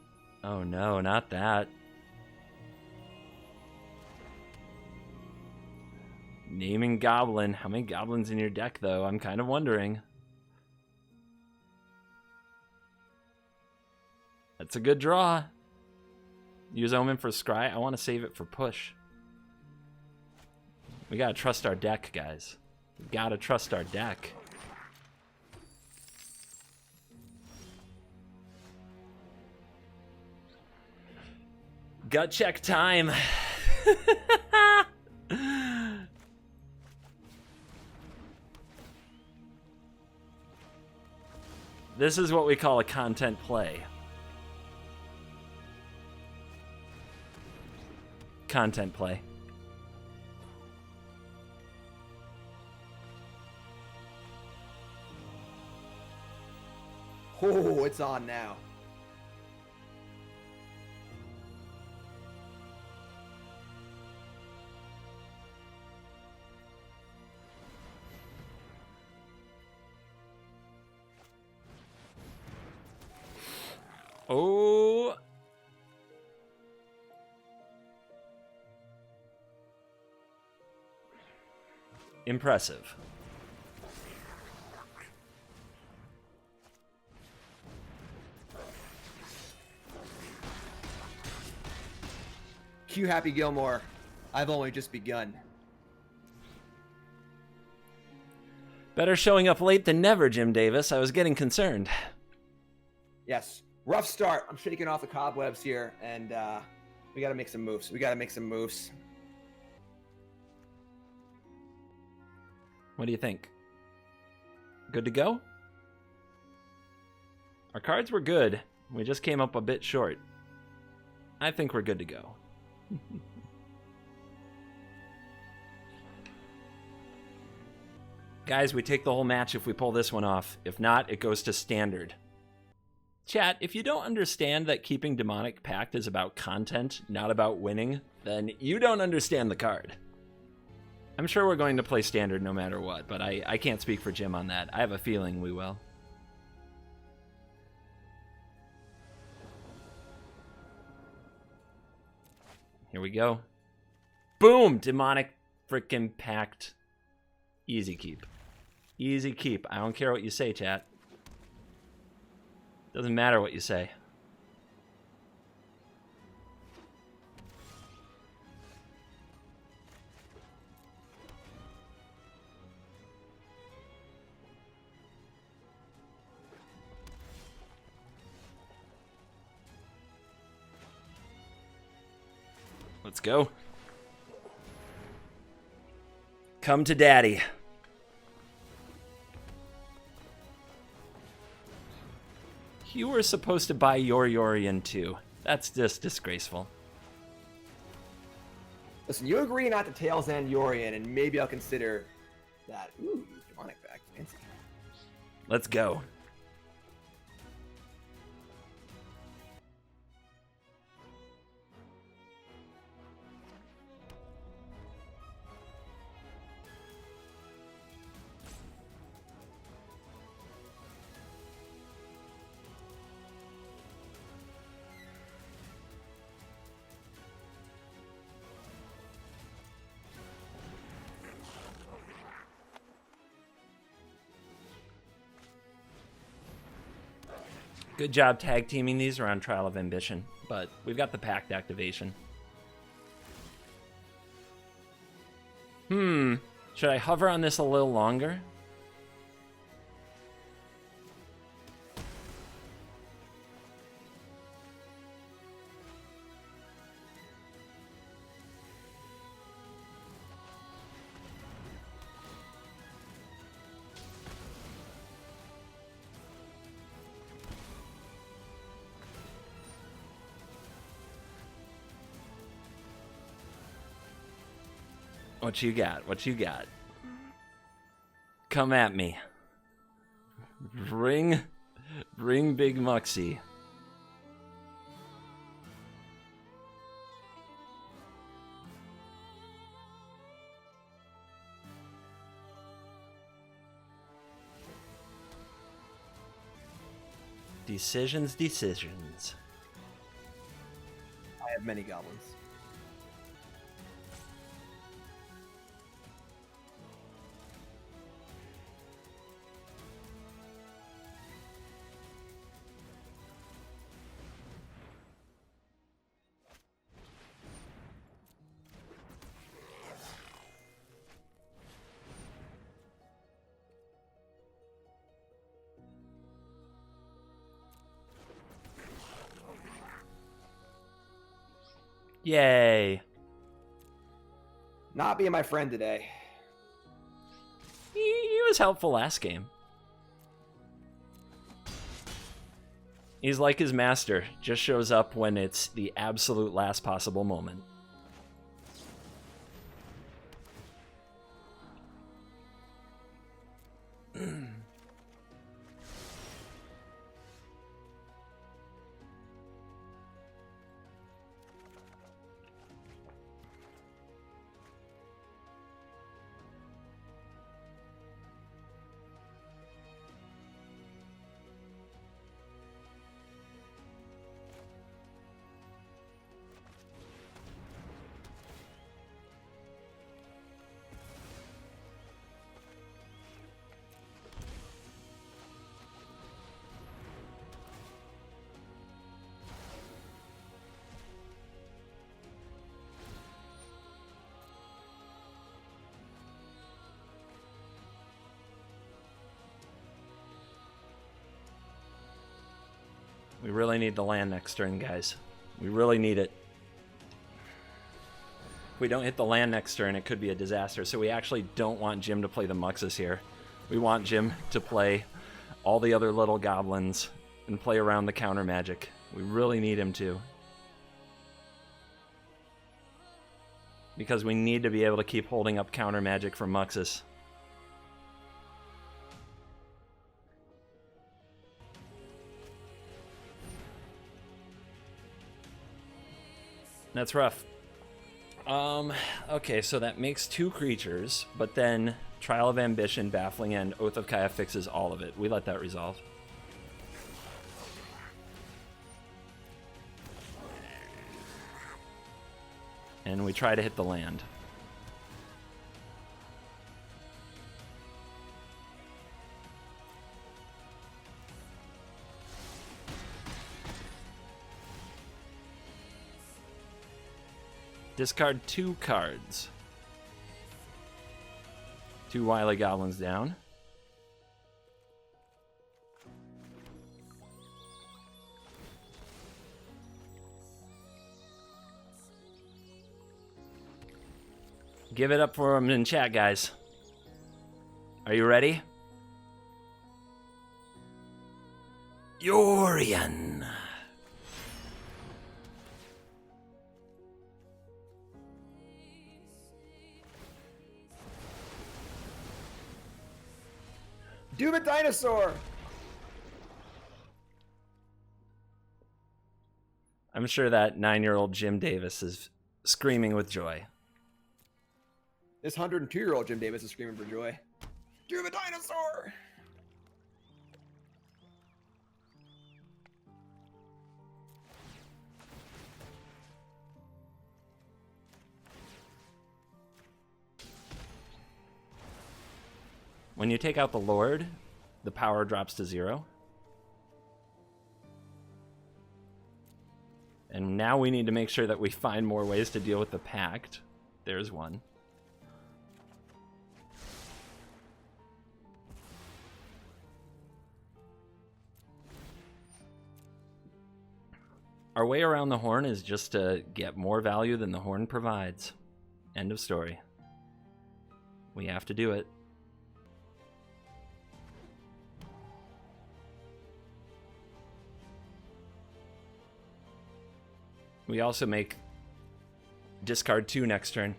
Oh no, not that. Naming Goblin. How many Goblins in your deck, though? I'm kind of wondering. That's a good draw. Use Omen for Scry. I want to save it for push. We gotta trust our deck, guys. We gotta trust our deck. Gut check time. This is what we call a content play. Content play. Oh, it's on now. Oh. Impressive. Cue Happy Gilmore. I've only just begun. Better showing up late than never, Jim Davis. I was getting concerned. Yes, rough start. I'm shaking off the cobwebs here, and we got to make some moves. We got to make some moves. What do you think? Good to go? Our cards were good. We just came up a bit short. I think we're good to go. Guys, we take the whole match if we pull this one off. If not, it goes to standard. Chat, if you don't understand that keeping Demonic Pact is about content, not about winning, then you don't understand the card. I'm sure we're going to play standard no matter what, but I can't speak for Jim on that. I have a feeling we will. Here we go. Boom! Demonic frickin' Pact. Easy keep. Easy keep. I don't care what you say, chat. Doesn't matter what you say. Let's go. Come to daddy. You were supposed to buy your YORION too. That's just disgraceful. Listen, you agree not to Tails End YORION, and maybe I'll consider that. Ooh, Demonic Pact. Fancy. Let's go. Good job tag teaming these around Trial of Ambition, but we've got the Pact activation. Should I hover on this a little longer? What you got? What you got? Come at me. Ring Big Muxie. Decisions. I have many goblins. Yay. Not being my friend today. He was helpful last game. He's like his master, just shows up when it's the absolute last possible moment. We really need the land next turn, guys. We really need it. If we don't hit the land next turn, it could be a disaster. So we actually don't want Jim to play the Muxus here. We want Jim to play all the other little goblins and play around the counter magic. We really need him to. Because we need to be able to keep holding up counter magic from Muxus. That's rough. Okay, so that makes 2 creatures, but then Trial of Ambition, Baffling End, Oath of Kaya fixes all of it. We let that resolve. And we try to hit the land. Discard 2 cards. 2 Wily Goblins down. Give it up for them in chat, guys. Are you ready? Yorion. Doom a dinosaur! I'm sure that 9-year-old Jim Davis is screaming with joy. This 102-year-old Jim Davis is screaming for joy. Doom a dinosaur! When you take out the Lord, the power drops to 0. And now we need to make sure that we find more ways to deal with the Pact. There's one. Our way around the horn is just to get more value than the horn provides. End of story. We have to do it. We also make discard 2 next turn,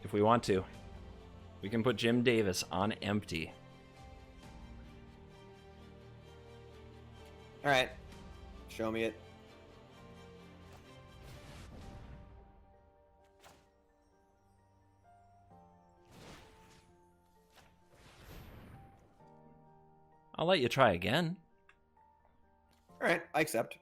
if we want to. We can put Jim Davis on empty. Alright. Show me it. I'll let you try again. Alright, I accept.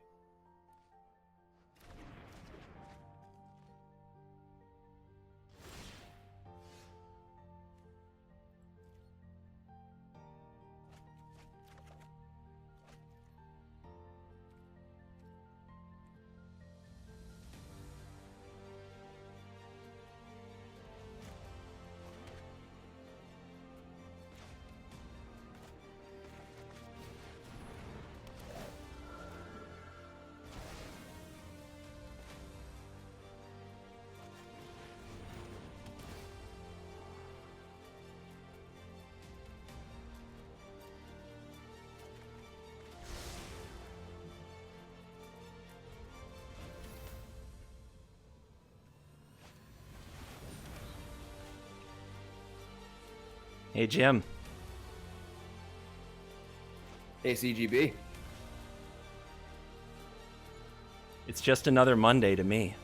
Hey, Jim. Hey, CGB. It's just another Monday to me.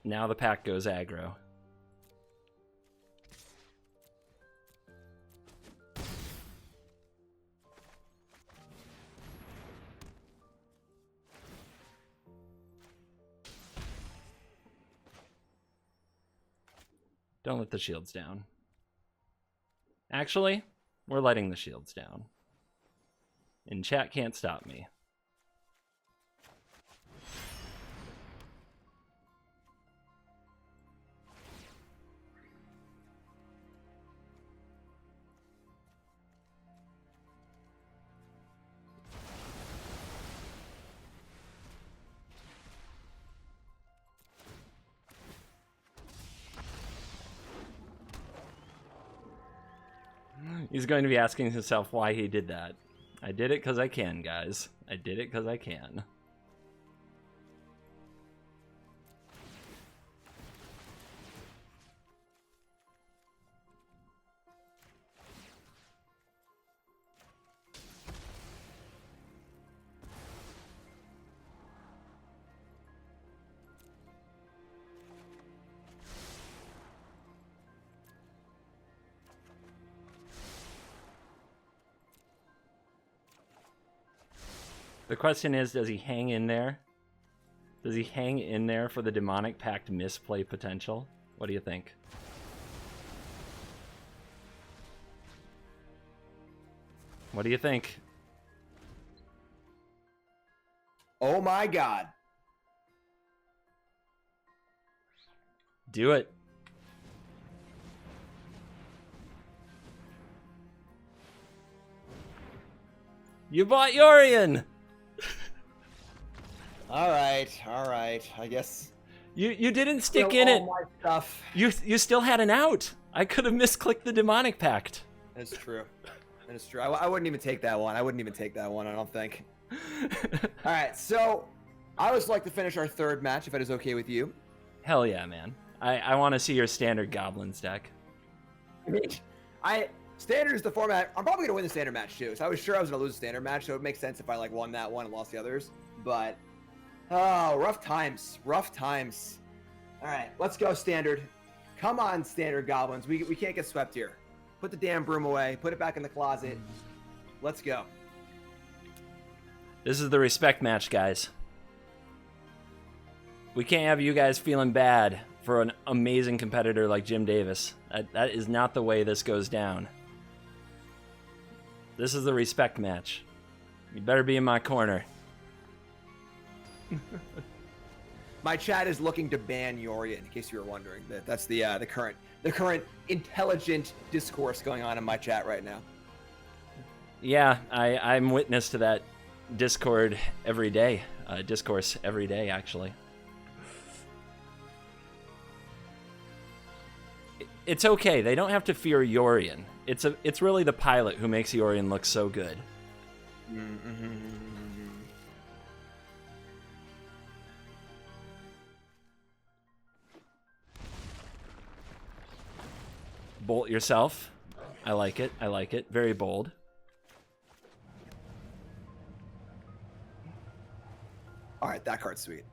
Now the pack goes aggro. Don't let the shields down. Actually, We're letting the shields down. And chat can't stop me. He's going to be asking himself why he did that. I did it because I can, guys. I did it because I can. The question is, does he hang in there? Does he hang in there for the Demonic Pact misplay potential? What do you think? What do you think? Oh my god. Do it. You bought YORION! All right. I guess You didn't stick in it. all my stuff. You still had an out. I could have misclicked the Demonic Pact. That's true. That is true. I wouldn't even take that one. I don't think. All right, so I always like to finish our third match if it is okay with you. Hell yeah, man. I want to see your standard Goblins deck. Standard is the format. I'm probably gonna win the standard match too. So I was sure I was gonna lose the standard match, so it makes sense if I like won that one and lost the others. But oh, rough times. All right, let's go standard. Come on, standard goblins. We can't get swept here. Put the damn broom away. Put it back in the closet. Let's go. This is the respect match, guys. We can't have you guys feeling bad for an amazing competitor like Jim Davis. That is not the way this goes down. This is the respect match. You better be in my corner. My chat is looking to ban YORION, in case you were wondering. That's the current intelligent discourse going on in my chat right now. Yeah, I'm witness to that discourse every day, actually. It's okay. They don't have to fear YORION. It's really the pilot who makes YORION look so good. Bolt yourself. I like it. Very bold. All right, that card's sweet.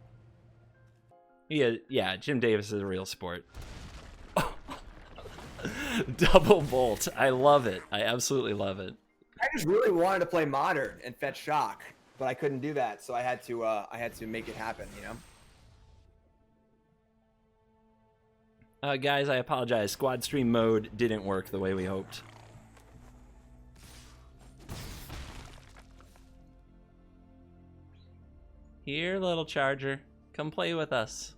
Yeah, Jim Davis is a real sport. Double bolt. I love it. I absolutely love it. I just really wanted to play modern and fetch shock, but I couldn't do that, so I had to make it happen, you know? Guys, I apologize. Squad stream mode didn't work the way we hoped. Here, little charger. Come play with us.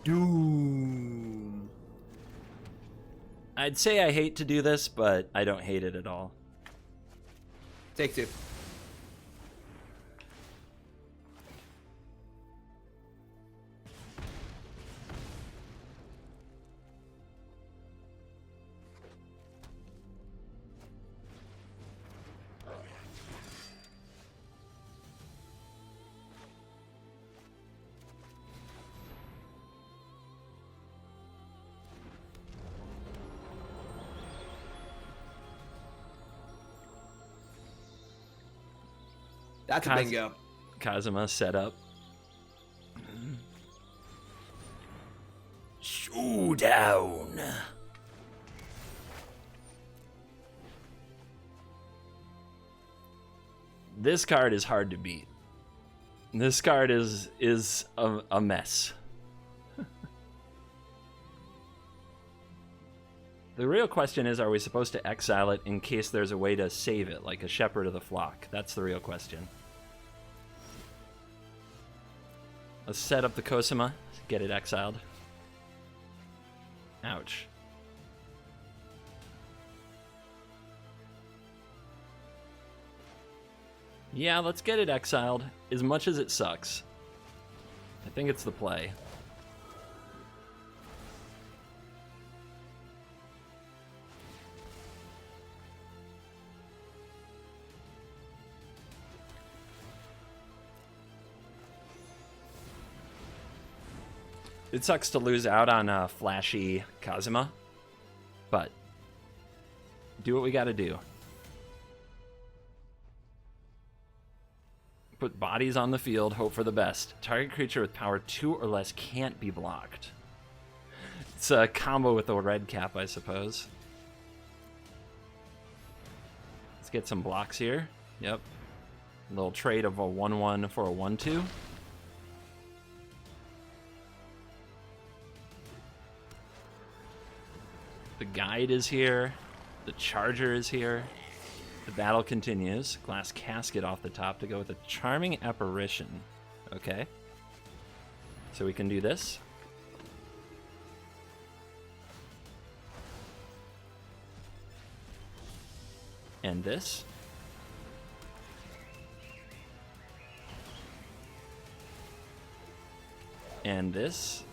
Doom. I'd say I hate to do this, but I don't hate it at all. Take two. That's a bingo. Kazuma set up. Showdown. This card is hard to beat. This card is a mess. The real question is, are we supposed to exile it in case there's a way to save it, like a shepherd of the flock? That's the real question. Let's set up the Cosima, get it exiled. Ouch. Yeah, let's get it exiled, as much as it sucks. I think it's the play. It sucks to lose out on a flashy Kazuma, but do what we gotta do. Put bodies on the field, hope for the best. Target creature with power 2 or less can't be blocked. It's a combo with the red cap, I suppose. Let's get some blocks here. Yep. A little trade of a 1-1 for a 1-2. The guide is here. The charger is here. The battle continues. Glass casket off the top to go with a charming apparition. Okay. So we can do this. And this. And this.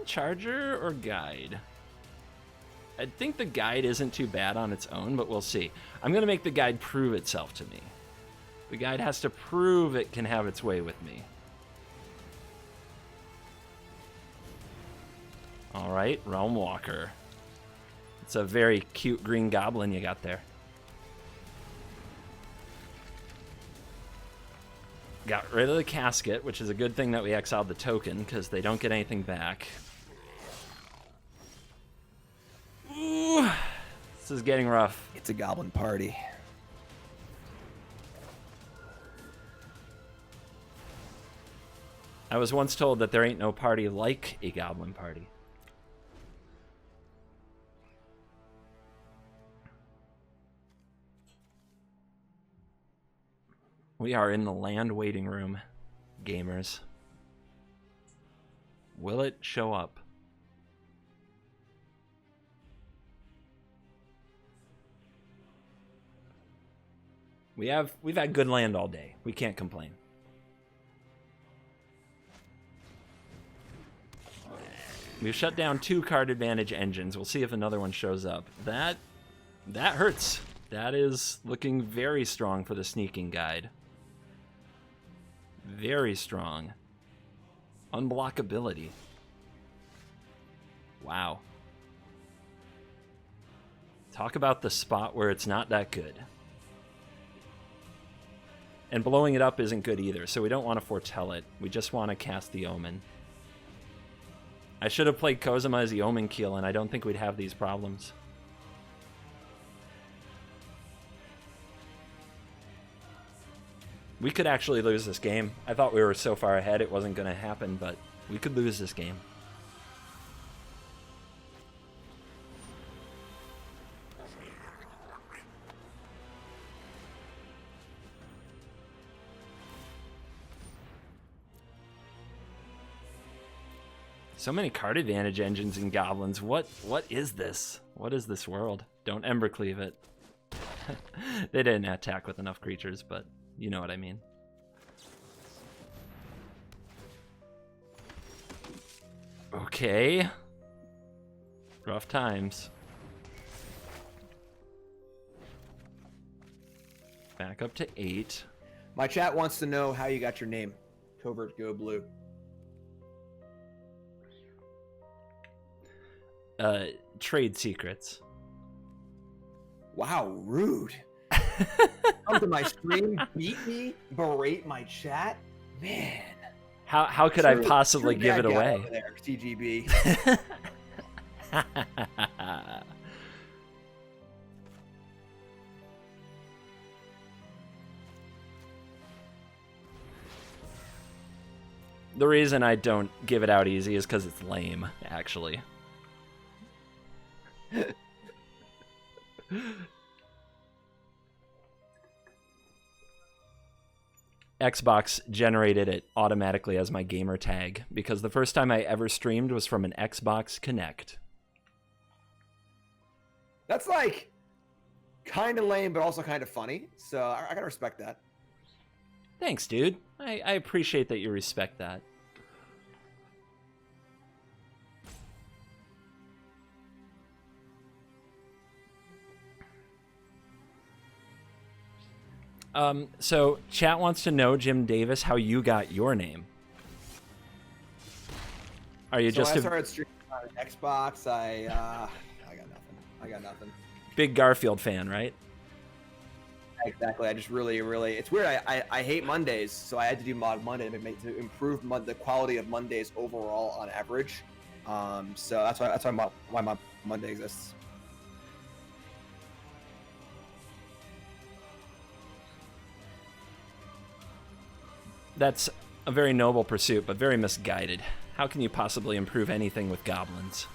Charger or guide? I think the guide isn't too bad on its own, but we'll see. I'm going to make the guide prove itself to me. The guide has to prove it can have its way with me. All right, Realm Walker. It's a very cute green goblin you got there. Got rid of the casket, which is a good thing that we exiled the token, because they don't get anything back. Ooh, this is getting rough. It's a goblin party. I was once told that there ain't no party like a goblin party. We are in the land waiting room, gamers. Will it show up? We've had good land all day. We can't complain. We've shut down 2 card advantage engines. We'll see if another one shows up. That hurts. That is looking very strong for the sneaking guide. Very strong. Unblockability. Wow. Talk about the spot where it's not that good. And blowing it up isn't good either, so we don't want to foretell it. We just want to cast the Omen. I should have played Cosima as the Omen Keel, and I don't think we'd have these problems. We could actually lose this game. I thought we were so far ahead it wasn't going to happen, but we could lose this game. So many card advantage engines in Goblins. What is this? What is this world? Don't Embercleave it. They didn't attack with enough creatures, but you know what I mean. Okay. Rough times. Back up to 8. My chat wants to know how you got your name. CovertGoBlue. Trade secrets. Wow, rude. Come to my stream, beat me, berate my chat. Man. How could I possibly give it away? Over there, CGB. The reason I don't give it out easy is because it's lame, actually. Xbox generated it automatically as my gamer tag because the first time I ever streamed was from an Xbox Connect. That's like kind of lame, but also kind of funny. So I gotta respect that. Thanks, dude. I appreciate that you respect that. So chat wants to know, Jim Davis, how you got your name. Are you just I started streaming on Xbox. I got nothing. Big Garfield fan, right? Exactly. I just really, it's weird. I hate Mondays, so I had to do Mod Monday to improve the quality of Mondays overall on average. So that's why Mod Monday exists. That's a very noble pursuit, but very misguided. How can you possibly improve anything with goblins?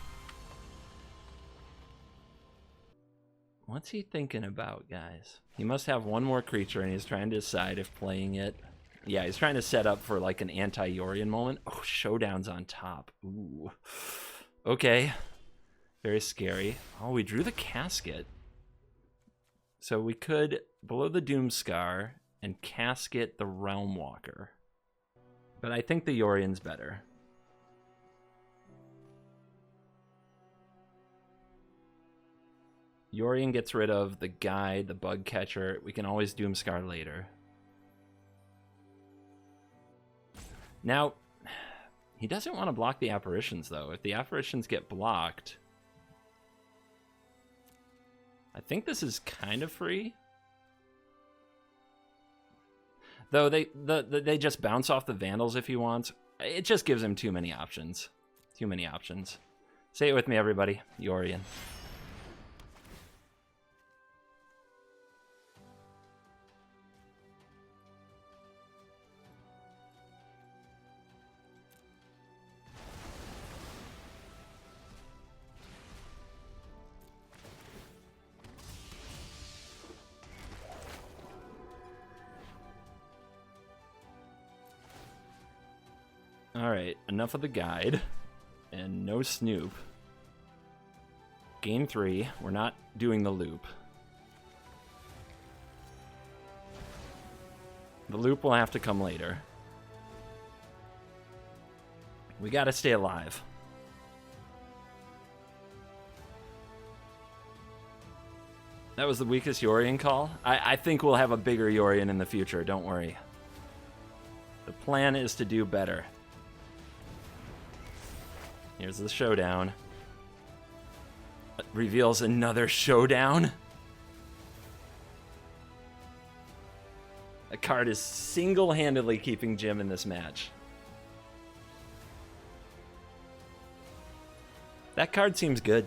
What's he thinking about, guys? He must have one more creature, and he's trying to decide if playing it... Yeah, he's trying to set up for, like, an anti-Yorion moment. Oh, Showdown's on top. Ooh. Okay. Very scary. Oh, we drew the Casket. So we could blow the Doomscar and Casket the Realm Walker. But I think the Yorion's better. Yorion gets rid of the Guide, the Bug Catcher. We can always Doomscar later. Now, he doesn't want to block the Apparitions, though. If the Apparitions get blocked... I think this is kind of free. Though they just bounce off the Vandals if he wants. It just gives him too many options. Too many options. Say it with me, everybody. Yorion. Alright, enough of the Guide. And no Snoop. Game 3, we're not doing the loop. The loop will have to come later. We gotta stay alive. That was the weakest Yorion call. I think we'll have a bigger Yorion in the future, don't worry. The plan is to do better. Here's the Showdown. It reveals another Showdown. A card is single-handedly keeping Jim in this match. That card seems good.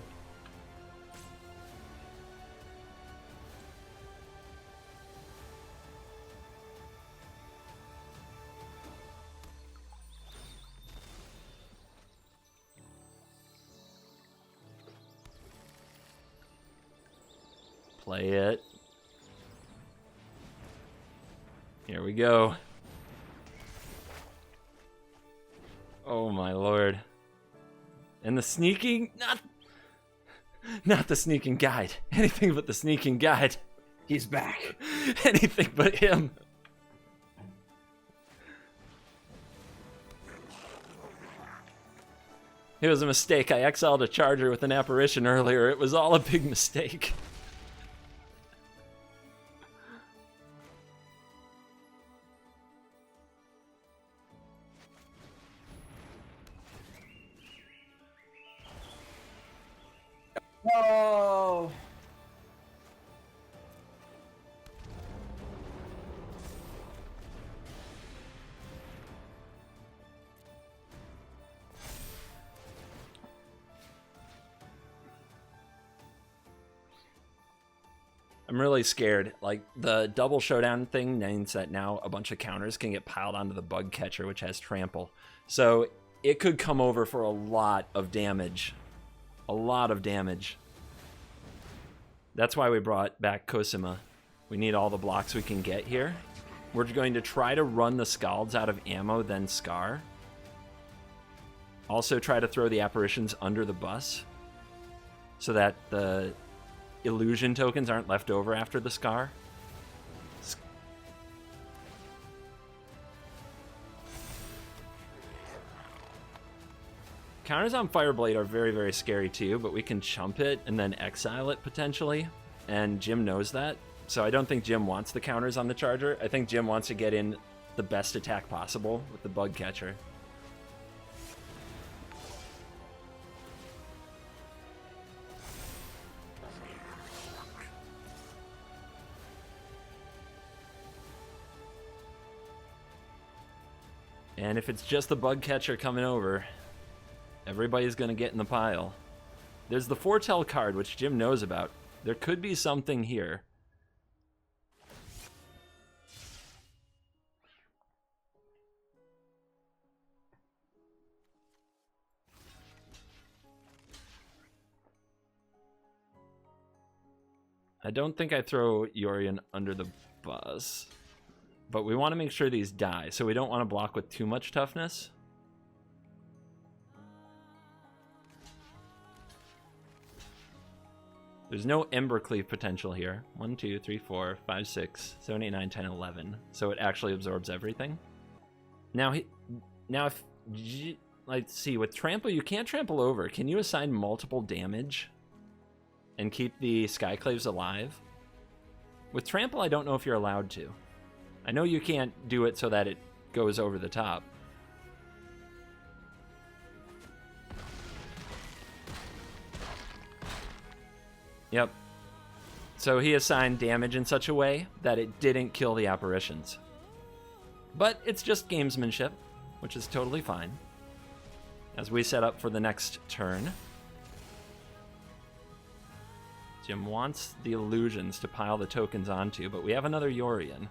Play it. Here we go. Oh my lord. And the sneaking, not the sneaking Guide. Anything but the sneaking Guide. He's back. Anything but him. It was a mistake. I exiled a Charger with an Apparition earlier. It was all a big mistake. Oh. I'm really scared. Like, the double showdown thing means that now a bunch of counters can get piled onto the bug catcher, which has trample. So it could come over for a lot of damage. A lot of damage. That's why we brought back Cosima. We need all the blocks we can get here. We're going to try to run the Scalds out of ammo, then Scar. Also try to throw the apparitions under the bus so that the illusion tokens aren't left over after the Scar. Counters on Fireblade are very, very scary too, but we can chump it and then exile it potentially, and Jim knows that. So I don't think Jim wants the counters on the Charger. I think Jim wants to get in the best attack possible with the bug catcher. And if it's just the bug catcher coming over, everybody's going to get in the pile. There's the Foretell card, which Jim knows about. There could be something here. I don't think I throw Yorion under the bus. But we want to make sure these die, so we don't want to block with too much toughness. There's no Ember Cleave potential here. 1, 2, 3, 4, 5, 6, 7, 8, 9, 10, 11. So it actually absorbs everything. Now, if let's see, with Trample, you can't trample over. Can you assign multiple damage and keep the Skyclaves alive? With Trample, I don't know if you're allowed to. I know you can't do it so that it goes over the top. Yep. So he assigned damage in such a way that it didn't kill the apparitions. But it's just gamesmanship, which is totally fine. As we set up for the next turn. Jim wants the illusions to pile the tokens onto, but we have another Yorion.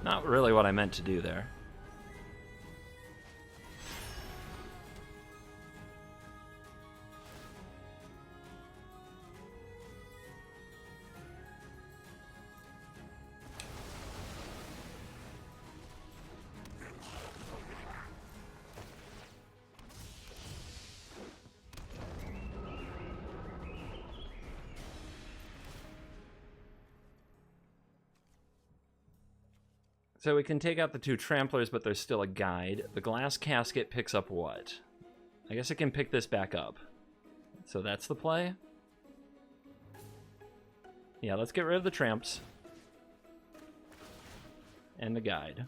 Not really what I meant to do there. So we can take out the 2 Tramplers, but there's still a guide. The glass casket picks up what? I guess it can pick this back up. So that's the play. Yeah, let's get rid of the Tramps. And the guide.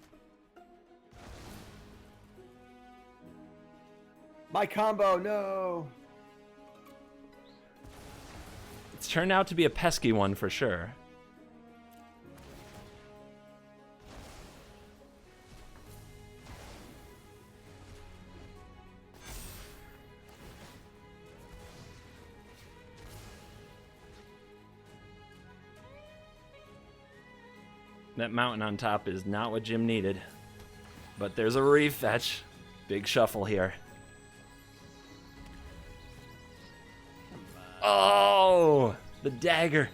My combo, no! It's turned out to be a pesky one for sure. That mountain on top is not what Jim needed. But there's a refetch. Big shuffle here. Oh, the dagger.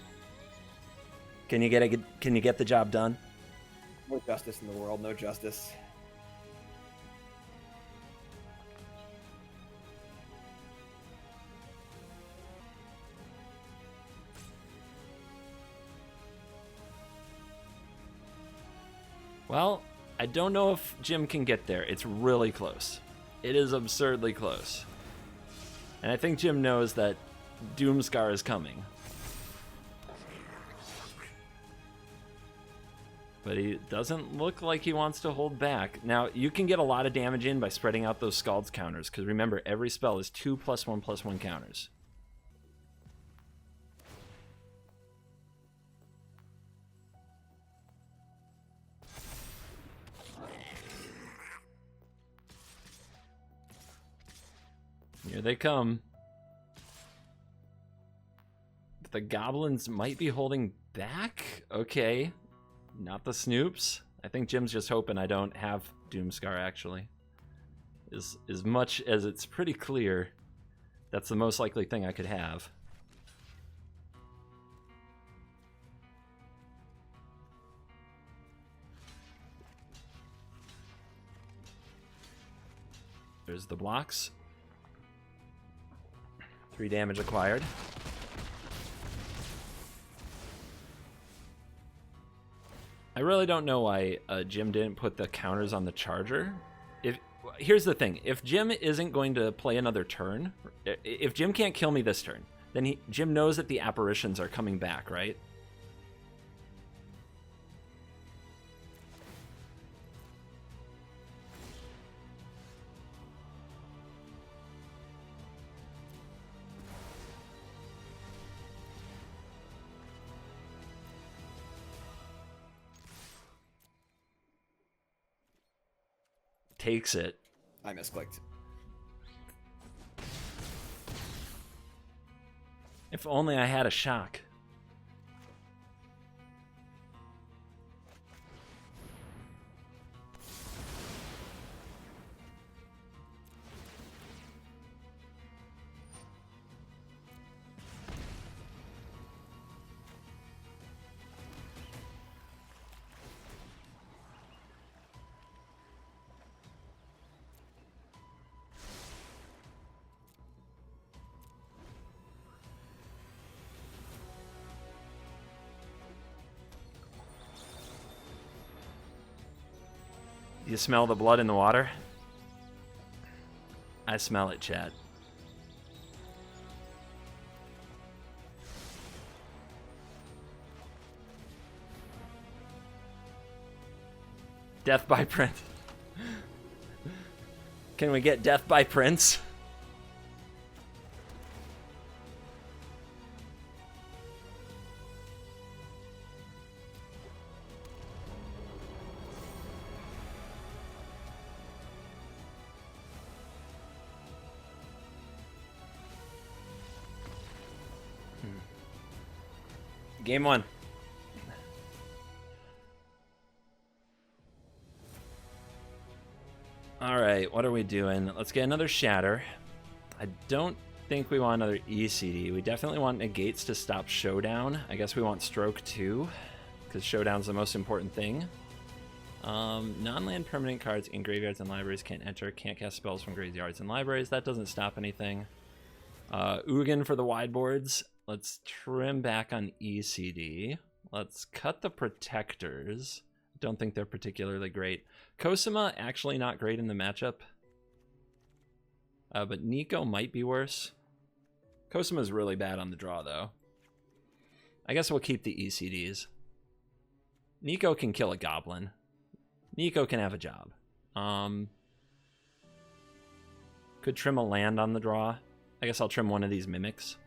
Can you get the job done? No justice in the world, no justice. Well, I don't know if Jim can get there. It's really close. It is absurdly close. And I think Jim knows that Doomscar is coming. But he doesn't look like he wants to hold back. Now, you can get a lot of damage in by spreading out those Scald's counters, because remember, every spell is 2 +1/+1 counters. Here they come. The goblins might be holding back? Okay. Not the Snoops. I think Jim's just hoping I don't have Doomscar, actually. As much as it's pretty clear that's the most likely thing I could have. There's the blocks. 3 damage acquired. I really don't know why Jim didn't put the counters on the charger. Here's the thing. If Jim isn't going to play another turn, if Jim can't kill me this turn, then Jim knows that the apparitions are coming back, right? Takes it. I misclicked. If only I had a shock. You smell the blood in the water? I smell it, chat. Death by Prince. Can we get death by Prince? Game 1. Alright, what are we doing? Let's get another Shatter. I don't think we want another ECD. We definitely want Negates to stop Showdown. I guess we want Stroke 2, because Showdown's the most important thing. Non-land permanent cards in graveyards and libraries can't enter. Can't cast spells from graveyards and libraries. That doesn't stop anything. Ugin for the wide boards. Let's trim back on ECD. Let's cut the protectors. Don't think they're particularly great. Cosima, actually not great in the matchup. But Nico might be worse. Cosima's really bad on the draw, though. I guess we'll keep the ECDs. Nico can kill a goblin. Nico can have a job. Could trim a land on the draw. I guess I'll trim one of these mimics.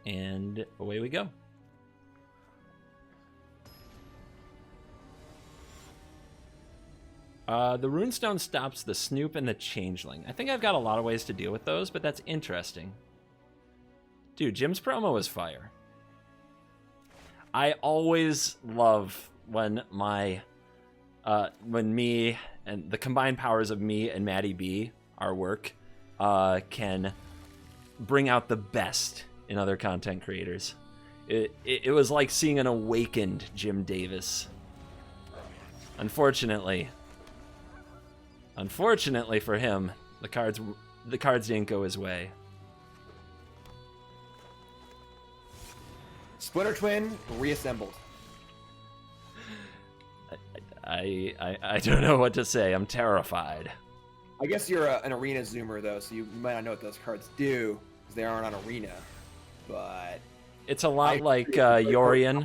And away we go. The Runestone stops the Snoop and the Changeling. I think I've got a lot of ways to deal with those, but that's interesting. Dude, Jim's promo is fire. I always love when when me and the combined powers of me and Maddie B, our work, can bring out the best in other content creators. It was like seeing an awakened Jim Davis. Unfortunately for him, the cards didn't go his way. Splinter Twin reassembled. I don't know what to say. I'm terrified. I guess you're an arena zoomer though, so you might not know what those cards do because they aren't on arena. But it's a lot like Yorion.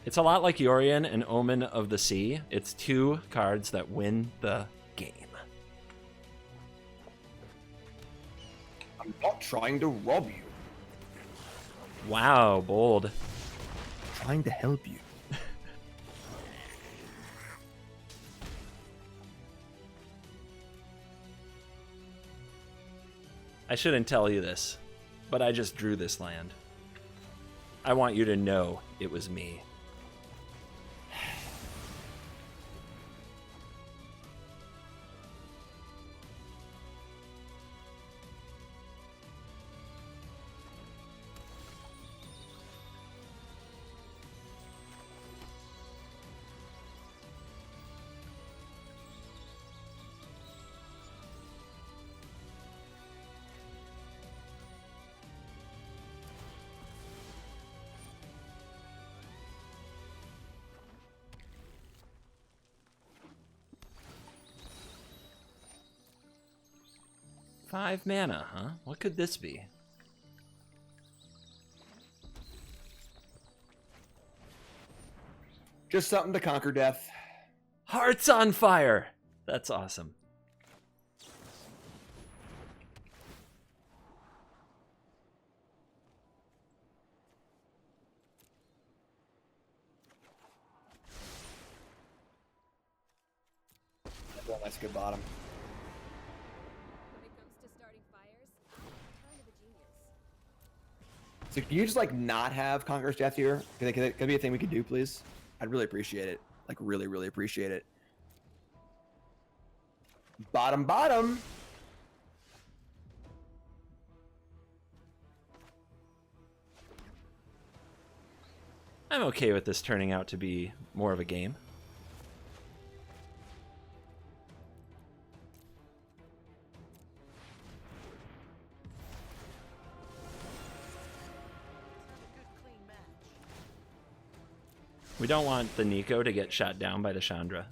It's a lot like Yorion and Omen of the Sea. It's 2 cards that win the game. I'm not trying to rob you. Wow, bold. I'm trying to help you. I shouldn't tell you this, but I just drew this land. I want you to know it was me. Five mana, huh? What could this be? Just something to conquer death. Hearts on fire! That's awesome. Well, that's a good bottom. When it comes to starting fires, I'm kind of a genius. So can you just like not have Conqueror's Death here? Could be a thing we could do, please? I'd really appreciate it. Like really, really appreciate it. Bottom, bottom. I'm okay with this turning out to be more of a game. We don't want the Nico to get shot down by the Chandra.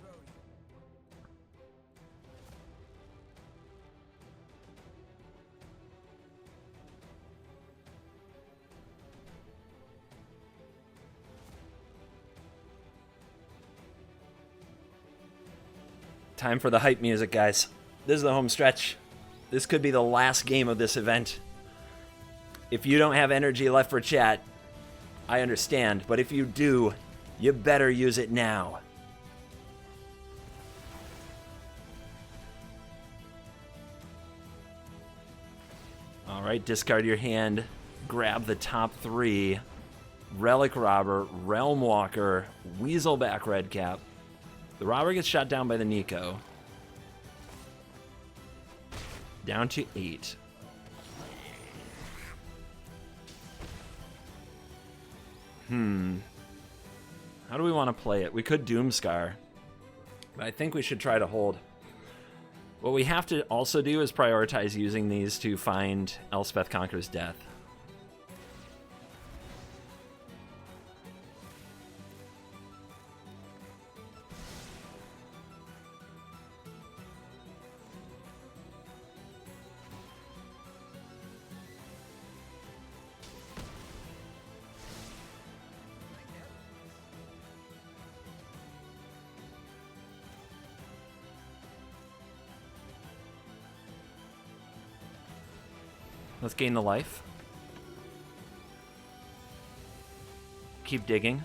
Time for the hype music, guys. This is the home stretch. This could be the last game of this event. If you don't have energy left for chat, I understand, but if you do, you better use it now. All right, discard your hand. Grab the top three. Relic Robber, Realm Walker, Weaselback Redcap. The Robber gets shot down by the Nico. Down to 8. How do we want to play it? We could Doomscar, but I think we should try to hold. What we have to also do is prioritize using these to find Elspeth Conquers Death. Let's gain the life. Keep digging.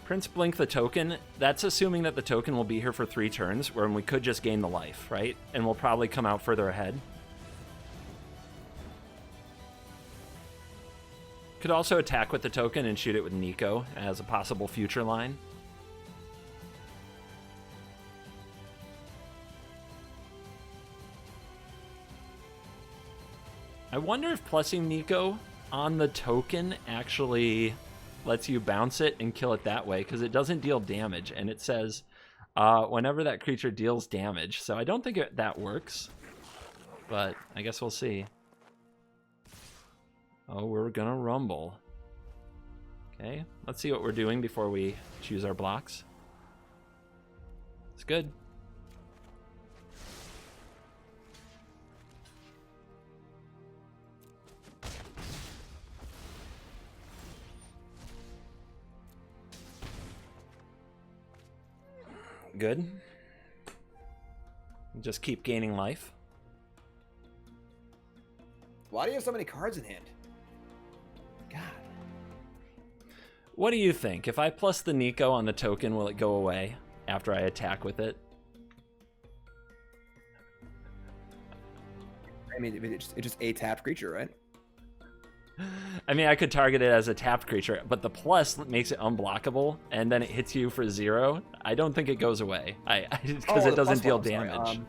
Prince Blink the token, that's assuming that the token will be here for 3 turns, when we could just gain the life, right? And we'll probably come out further ahead. Could also attack with the token and shoot it with Nico as a possible future line. I wonder if plussing Nico on the token actually lets you bounce it and kill it that way, because it doesn't deal damage, and it says whenever that creature deals damage. So I don't think that works, but I guess we'll see. Oh, we're gonna rumble. Okay, let's see what we're doing before we choose our blocks. It's good. Good. Just keep gaining life. Why do you have so many cards in hand? God. What do you think? If I plus the Nico on the token, will it go away after I attack with it? I mean, it's just a tapped creature, right? I mean, I could target it as a tapped creature, but the plus makes it unblockable, and then it hits you for 0. I don't think it goes away. Because it doesn't deal damage.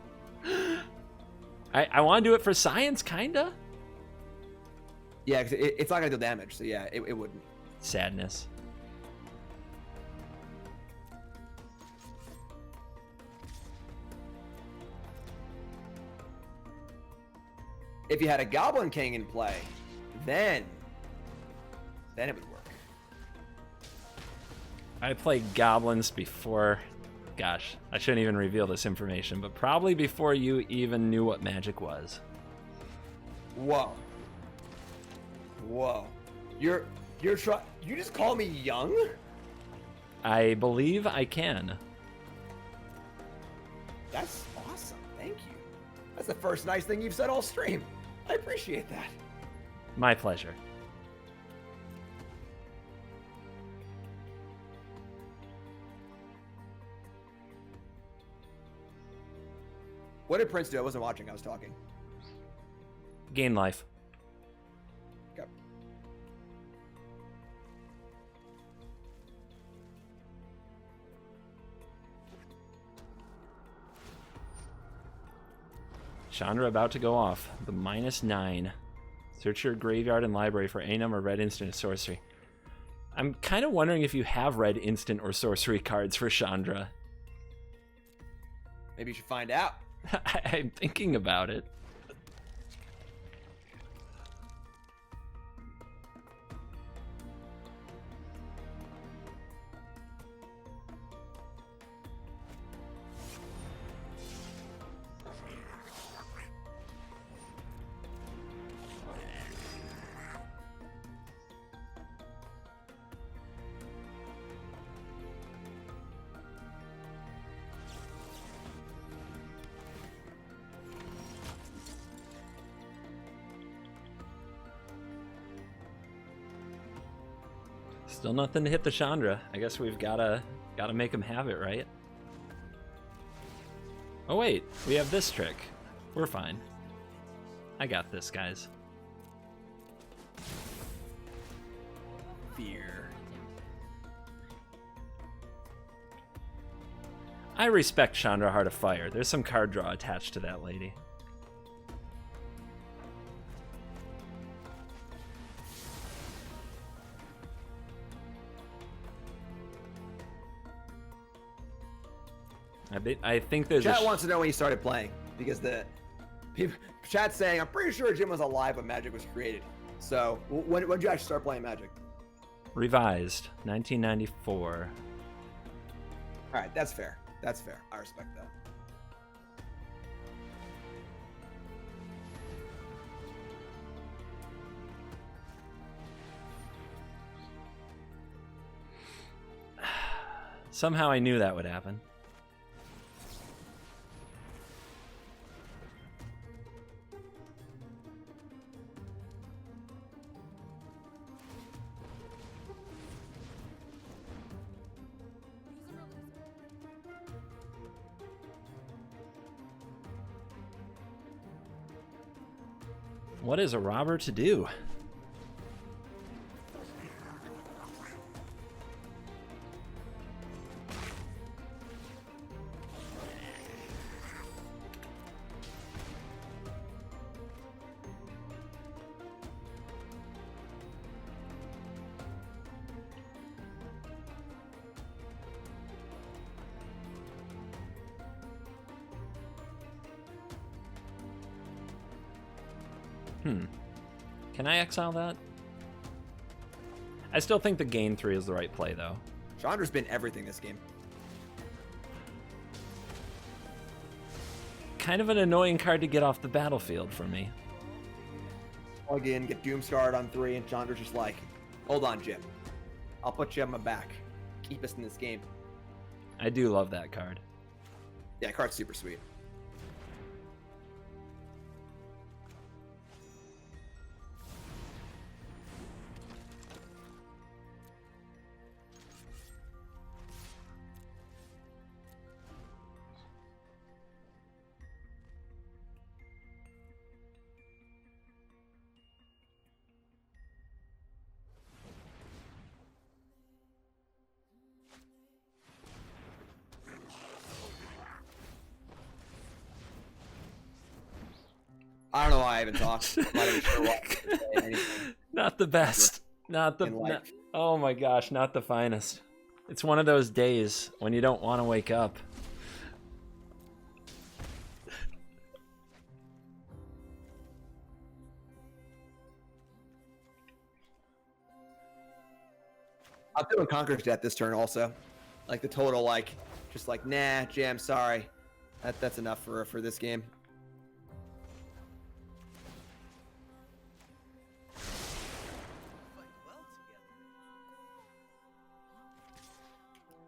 I want to do it for science, kinda. Yeah, because it's not gonna deal damage, so yeah, it wouldn't. Sadness. If you had a Goblin King in play, then it would work. I played Goblins before. Gosh, I shouldn't even reveal this information, but probably before you even knew what Magic was. Whoa. Whoa. You just call me young? I believe I can. That's awesome. Thank you. That's the first nice thing you've said all stream. I appreciate that. My pleasure. What did Prince do? I wasn't watching. I was talking. Gain life. Okay. Chandra about to go off. The -9. Search your graveyard and library for any number of red instant or sorcery. I'm kind of wondering if you have red instant or sorcery cards for Chandra. Maybe you should find out. I'm thinking about it. Still nothing to hit the Chandra. I guess we've gotta make him have it, right? Oh wait, we have this trick. We're fine. I got this, guys. Fear. I respect Chandra Heart of Fire. There's some card draw attached to that lady. I think there's Chat wants to know when you started playing because the people chat's saying I'm pretty sure Jim was alive when Magic was created. So when did you actually start playing Magic? Revised, 1994. All right, that's fair. That's fair. I respect that. Somehow I knew that would happen. What is a robber to do? Can I exile that? I still think the gain 3 is the right play, though. Chandra's been everything this game. Kind of an annoying card to get off the battlefield for me. Plug in, get Doomscarred on 3, and Chandra's just like, hold on, Jim. I'll put you on my back. Keep us in this game. I do love that card. Yeah, card's super sweet. even talk. I'm not even sure what to say, anything. Not the best. Not the. In life. Oh my gosh, not the finest. It's one of those days when you don't want to wake up. I'm doing Conqueror's Death this turn also. Like the total, like, just like, nah, Jam, sorry. That's enough for this game.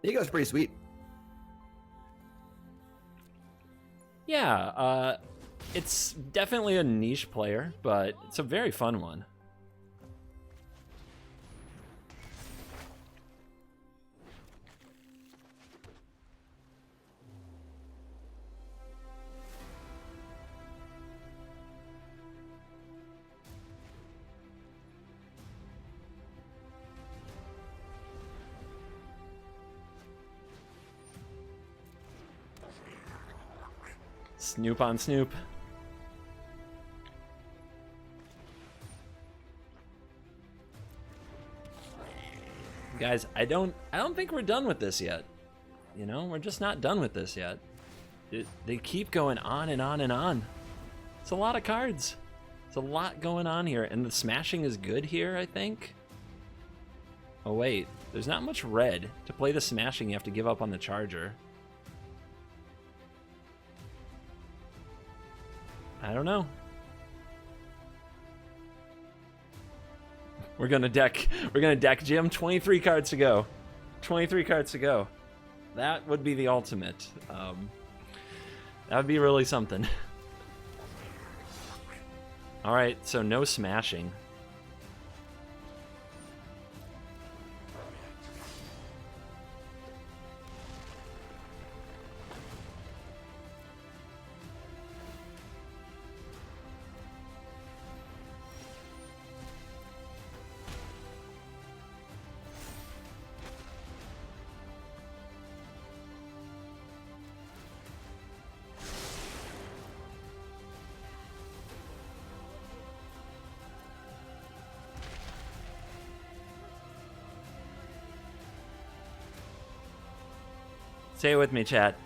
Nico's pretty sweet. Yeah, it's definitely a niche player, but it's a very fun one. Snoop on Snoop. Guys, I don't think we're done with this yet. You know, we're just not done with this yet. They keep going on and on and on. It's a lot of cards. It's a lot going on here, and the smashing is good here, I think. Oh wait, there's not much red. To play the smashing, you have to give up on the charger. I don't know. We're gonna deck Jim. 23 cards to go. 23 cards to go. That would be the ultimate. That would be really something. All right, so no smashing. Say it with me, chat.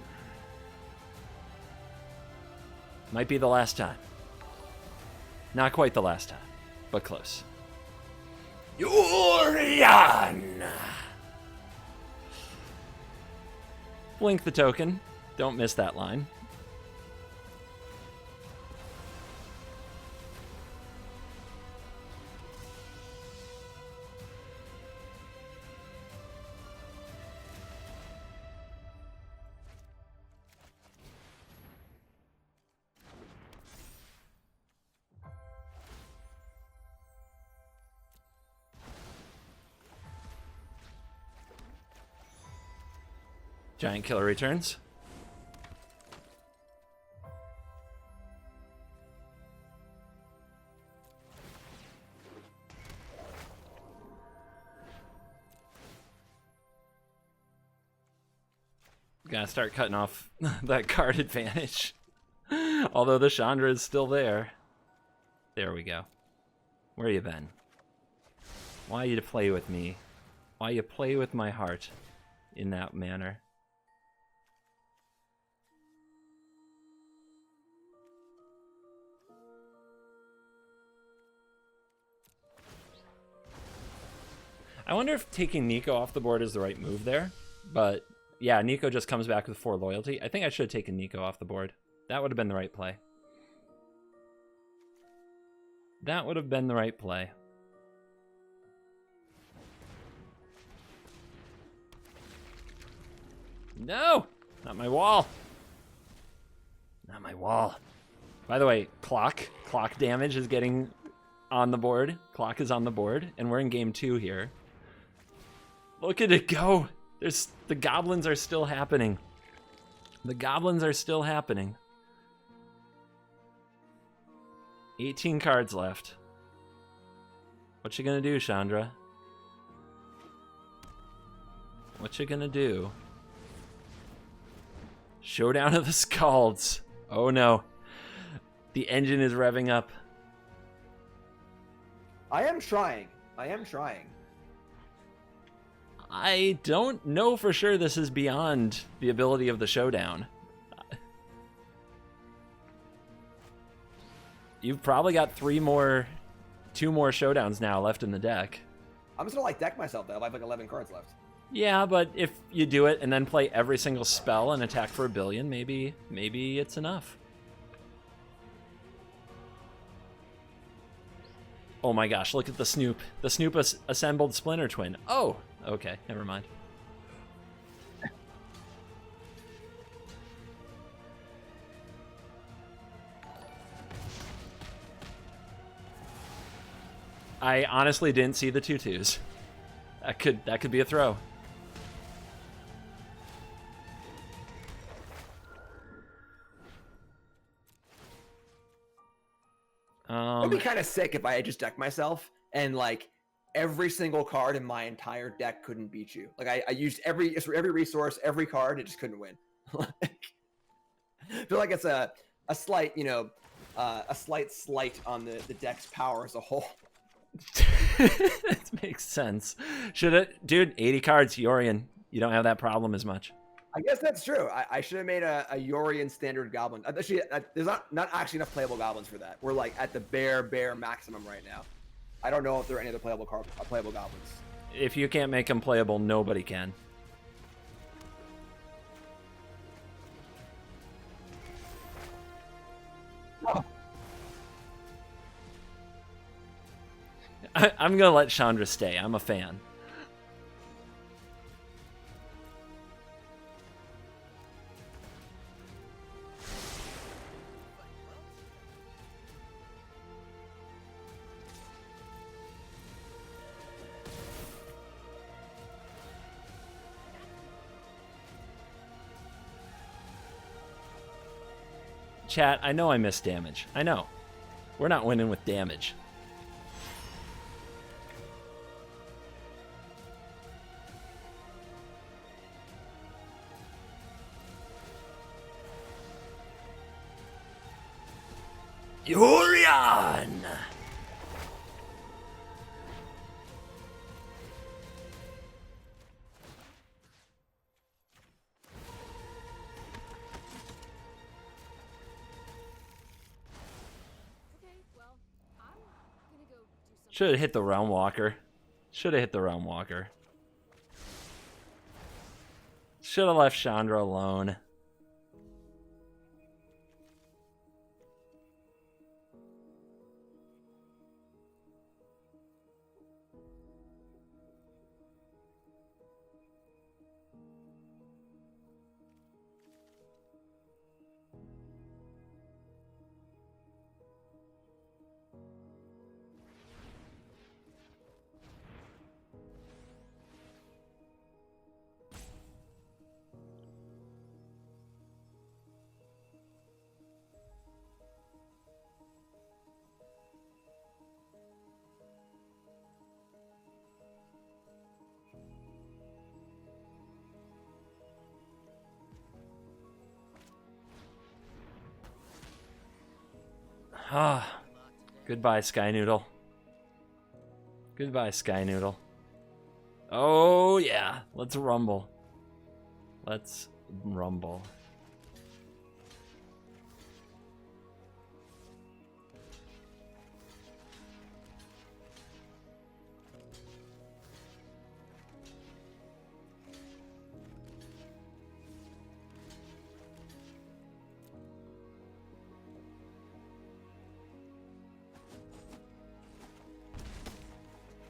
Might be the last time. Not quite the last time, but close. YORION! Blink the token. Don't miss that line. Giant Killer returns. Gotta start cutting off that card advantage. Although the Chandra is still there. There we go. Where you been? Why you to play with me? Why you play with my heart in that manner? I wonder if taking Nico off the board is the right move there. But yeah, Nico just comes back with 4 loyalty. I think I should have taken Nico off the board. That would have been the right play. That would have been the right play. No! Not my wall. Not my wall. By the way, clock damage is getting on the board. Clock is on the board, and we're in game 2 here. Look at it go. The goblins are still happening. The goblins are still happening. 18 cards left. What you gonna do, Chandra? What you gonna do? Showdown of the Scalds. Oh no. The engine is revving up. I am trying. I am trying. I don't know for sure this is beyond the ability of the showdown. You've probably got two more showdowns now left in the deck. I'm just gonna like deck myself though. I have like 11 cards left. Yeah, but if you do it and then play every single spell and attack for $1 billion, maybe it's enough. Oh my gosh, look at the Snoop. The Snoop assembled Splinter Twin. Oh, okay, never mind. I honestly didn't see the 2/2s. That could be a throw. It'd be kind of sick if I had just decked myself and like every single card in my entire deck couldn't beat you. Like I used every resource, every card, it just couldn't win. I feel like it's a slight, you know, a slight slight on the deck's power as a whole. That makes sense. Should it, dude? 80 cards, Yorion. You don't have that problem as much. I guess that's true. I should have made a Yorion standard goblin. Actually, there's not actually enough playable goblins for that. We're like at the bare maximum right now. I don't know if there are any other playable goblins. If you can't make them playable, nobody can. Oh. I'm gonna let Chandra stay. I'm a fan. Chat, I know I missed damage. I know. We're not winning with damage. YORION! Okay, well, I'm gonna go do something. Should have hit the Realm Walker. Should have hit the Realm Walker. Should have left Chandra alone. Ah, goodbye, Sky Noodle. Goodbye, Sky Noodle. Oh, yeah. Let's rumble. Let's rumble.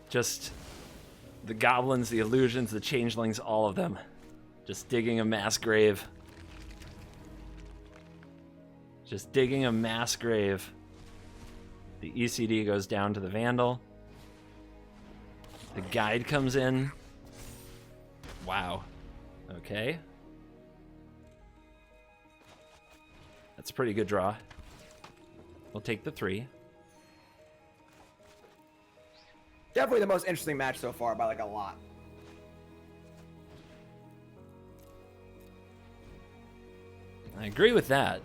Just the goblins, the illusions, the changelings, all of them. Just digging a mass grave. Just digging a mass grave. The ECD goes down to the Vandal. The guide comes in. Wow. Okay. That's a pretty good draw. We'll take the 3. Definitely the most interesting match so far by like a lot. I agree with that.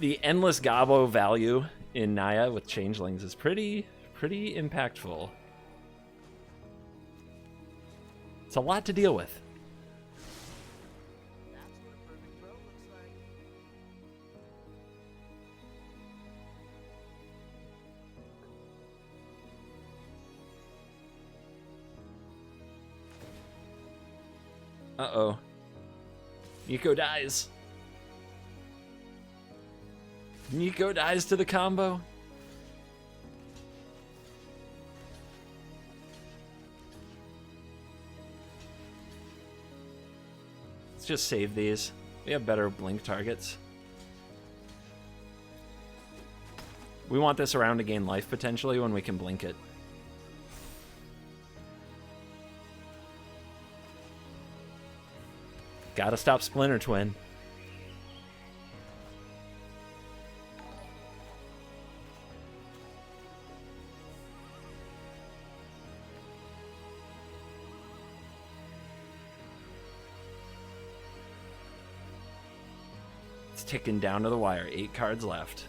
The endless Gobbo value in Naya with changelings is pretty Pretty impactful. It's a lot to deal with. Uh-oh. Nico dies. Nico dies to the combo. Let's just save these. We have better blink targets. We want this around to gain life potentially when we can blink it. Gotta stop Splinter Twin. It's ticking down to the wire. 8 cards left.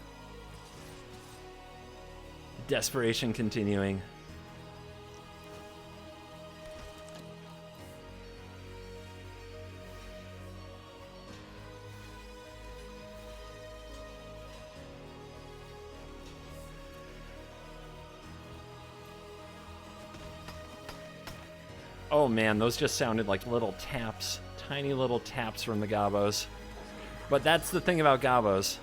Desperation continuing. Oh man, those just sounded like little taps. Tiny little taps from the Gobos. But that's the thing about Gobos.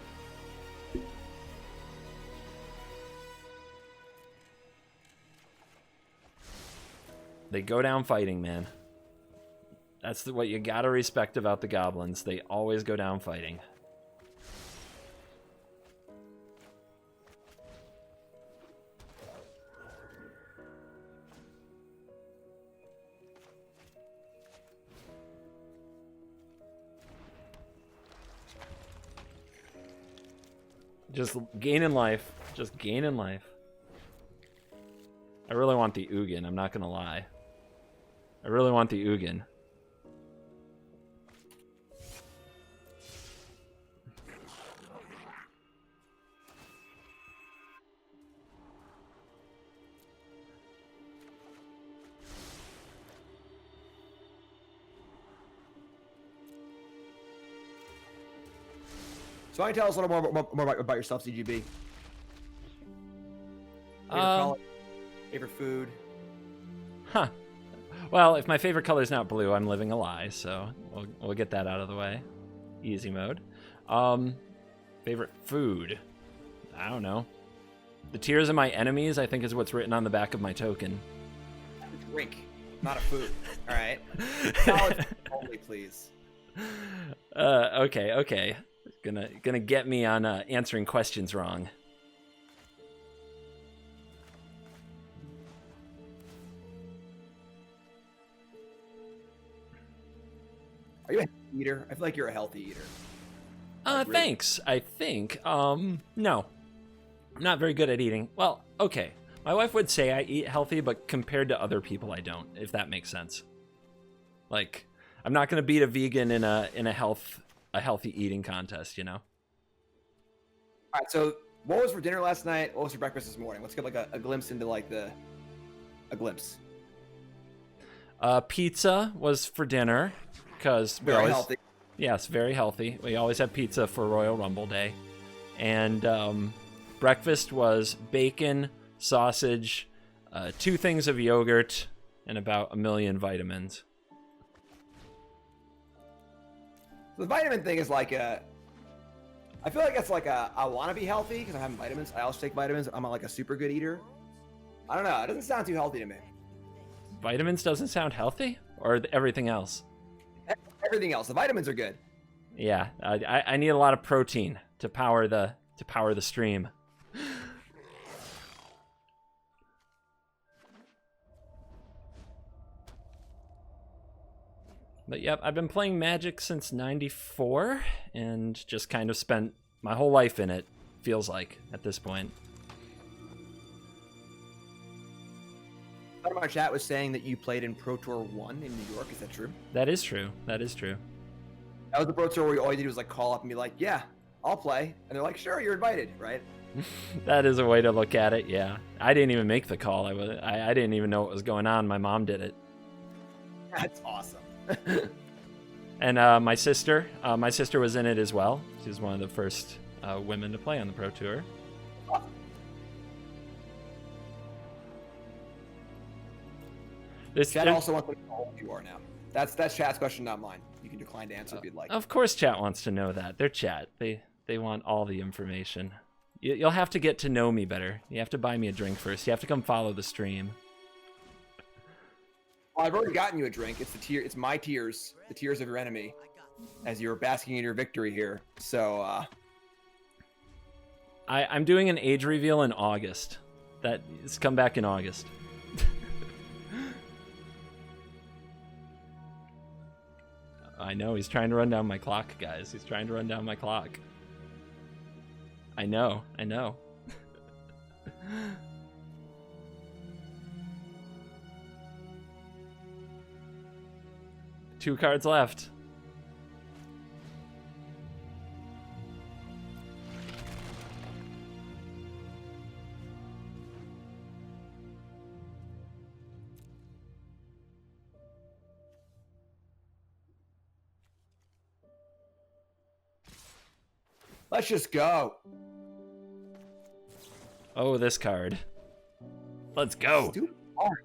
They go down fighting, man. That's what you gotta respect about the Goblins. They always go down fighting. Just gaining life. Just gaining life. I really want the Ugin, I'm not gonna lie. I really want the Ugin. So why don't you tell us a little more about yourself, CGB? Favorite color, favorite food? Huh. Well, if my favorite color is not blue, I'm living a lie, so we'll get that out of the way. Easy mode. Favorite food? I don't know. The tears of my enemies, I think, is what's written on the back of my token. Drink, not a food. All right. Solid only, please. Okay. Gonna get me on answering questions wrong. Are you a healthy eater? I feel like you're a healthy eater. Thanks. I think. No. I'm not very good at eating. Well, okay. My wife would say I eat healthy, but compared to other people, I don't, if that makes sense. Like, I'm not gonna beat a vegan in a healthy eating contest, you know? All right, so what was for dinner last night? What was for breakfast this morning? Let's get like a glimpse into like a glimpse. Pizza was for dinner, because we Very always, healthy. yes, very healthy. We always have pizza for Royal Rumble Day. And breakfast was bacon, sausage, 2 things of yogurt, and about 1 million vitamins. The vitamin thing is like I feel like it's like I want to be healthy because I'm having vitamins. I also take vitamins. I'm like a super good eater. I don't know. It doesn't sound too healthy to me. Vitamins doesn't sound healthy? Or everything else? Everything else. The vitamins are good. Yeah, I need a lot of protein to power the stream. But yep, I've been playing Magic since '94 and just kind of spent my whole life in it, feels like, at this point. Part of our chat was saying that you played in Pro Tour 1 in New York. Is that true? That is true. That is true. That was the Pro Tour where all you did was like call up and be like, yeah, I'll play. And they're like, sure, you're invited, right? That is a way to look at it, yeah. I didn't even make the call. I didn't even know what was going on. My mom did it. That's awesome. And my sister was in it as well. She was one of the first women to play on the Pro Tour. Chat also wants to know how old you are now. That's chat's question, not mine. You can decline to answer if you'd like. Of course chat wants to know that. They're chat. They want all the information. You'll have to get to know me better. You have to buy me a drink first. You have to come follow the stream. Well, I've already gotten you a drink. It's my tears, the tears of your enemy, as you're basking in your victory here. So I'm doing an age reveal in August. It's come back in August. I know, he's trying to run down my clock, guys. He's trying to run down my clock. I know. 2 cards left. let's just go. Oh, this card. Let's go. Stupid card.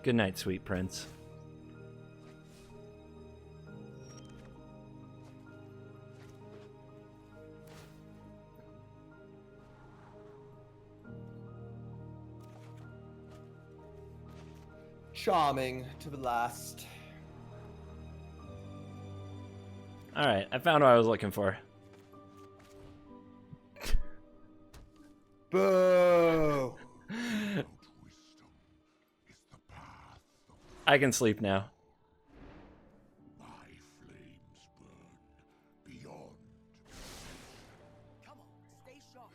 Good night, sweet prince. Charming to the last. All right, I found what I was looking for. Boo! I can sleep now. My flames burn beyond. Come on, stay sharp.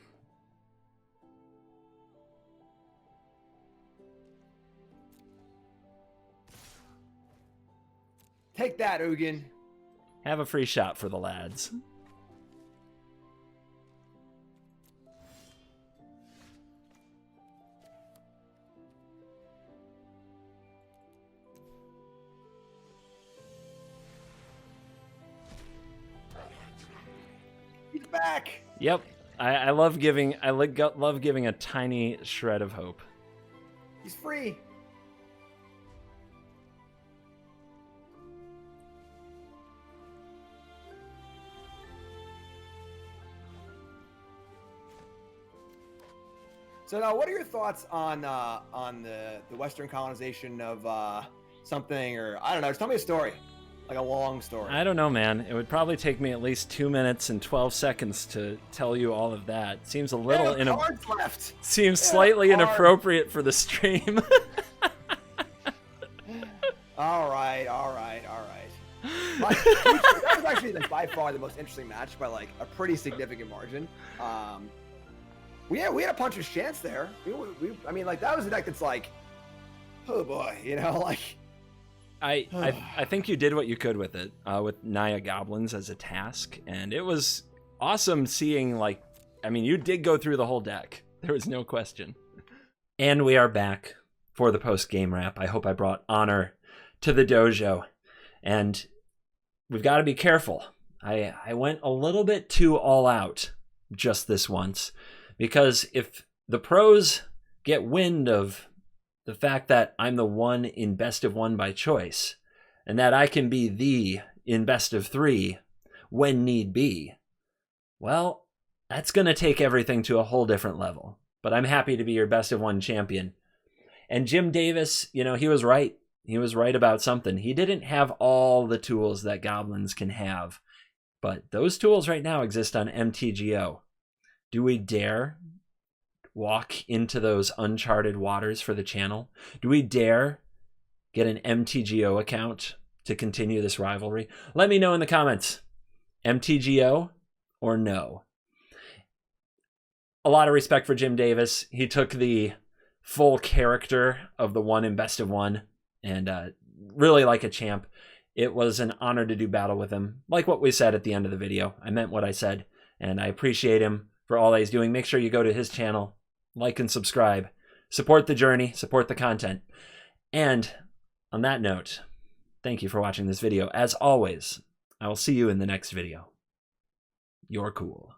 Take that, Ugin. Have a free shot for the lads. He's back. Yep, I love giving love giving a tiny shred of hope. He's free. So now, what are your thoughts on the Western colonization of something, or I don't know? Just tell me a story, like a long story. I don't know, man. It would probably take me at least 2 minutes and 12 seconds to tell you all of that. Seems a little cards left. Seems slightly inappropriate for the stream. All right. That was actually by far the most interesting match by like a pretty significant margin. We had a puncher's chance there. I mean, like that was a deck that's like, oh boy, you know, like. I think you did what you could with it, with Naya Goblins as a task, and it was awesome seeing, like, I mean, you did go through the whole deck. There was no question. And we are back for the post-game wrap. I hope I brought honor to the dojo, and we've got to be careful. I went a little bit too all out just this once, because if the pros get wind of the fact that I'm the one in best of one by choice, and that I can be the in best of 3 when need be, well, that's going to take everything to a whole different level. But I'm happy to be your best of 1 champion. And Jim Davis, you know, he was right. He was right about something. He didn't have all the tools that Goblins can have, but those tools right now exist on MTGO. Do we dare walk into those uncharted waters for the channel? Do we dare get an MTGO account to continue this rivalry? Let me know in the comments. MTGO or no? A lot of respect for Jim Davis. He took the full character of the one in best of one, and really like a champ. It was an honor to do battle with him. Like what we said at the end of the video. I meant what I said, and I appreciate him for all that he's doing. Make sure you go to his channel, like and subscribe. Support the journey, support the content. And on that note, thank you for watching this video. As always, I will see you in the next video. You're cool.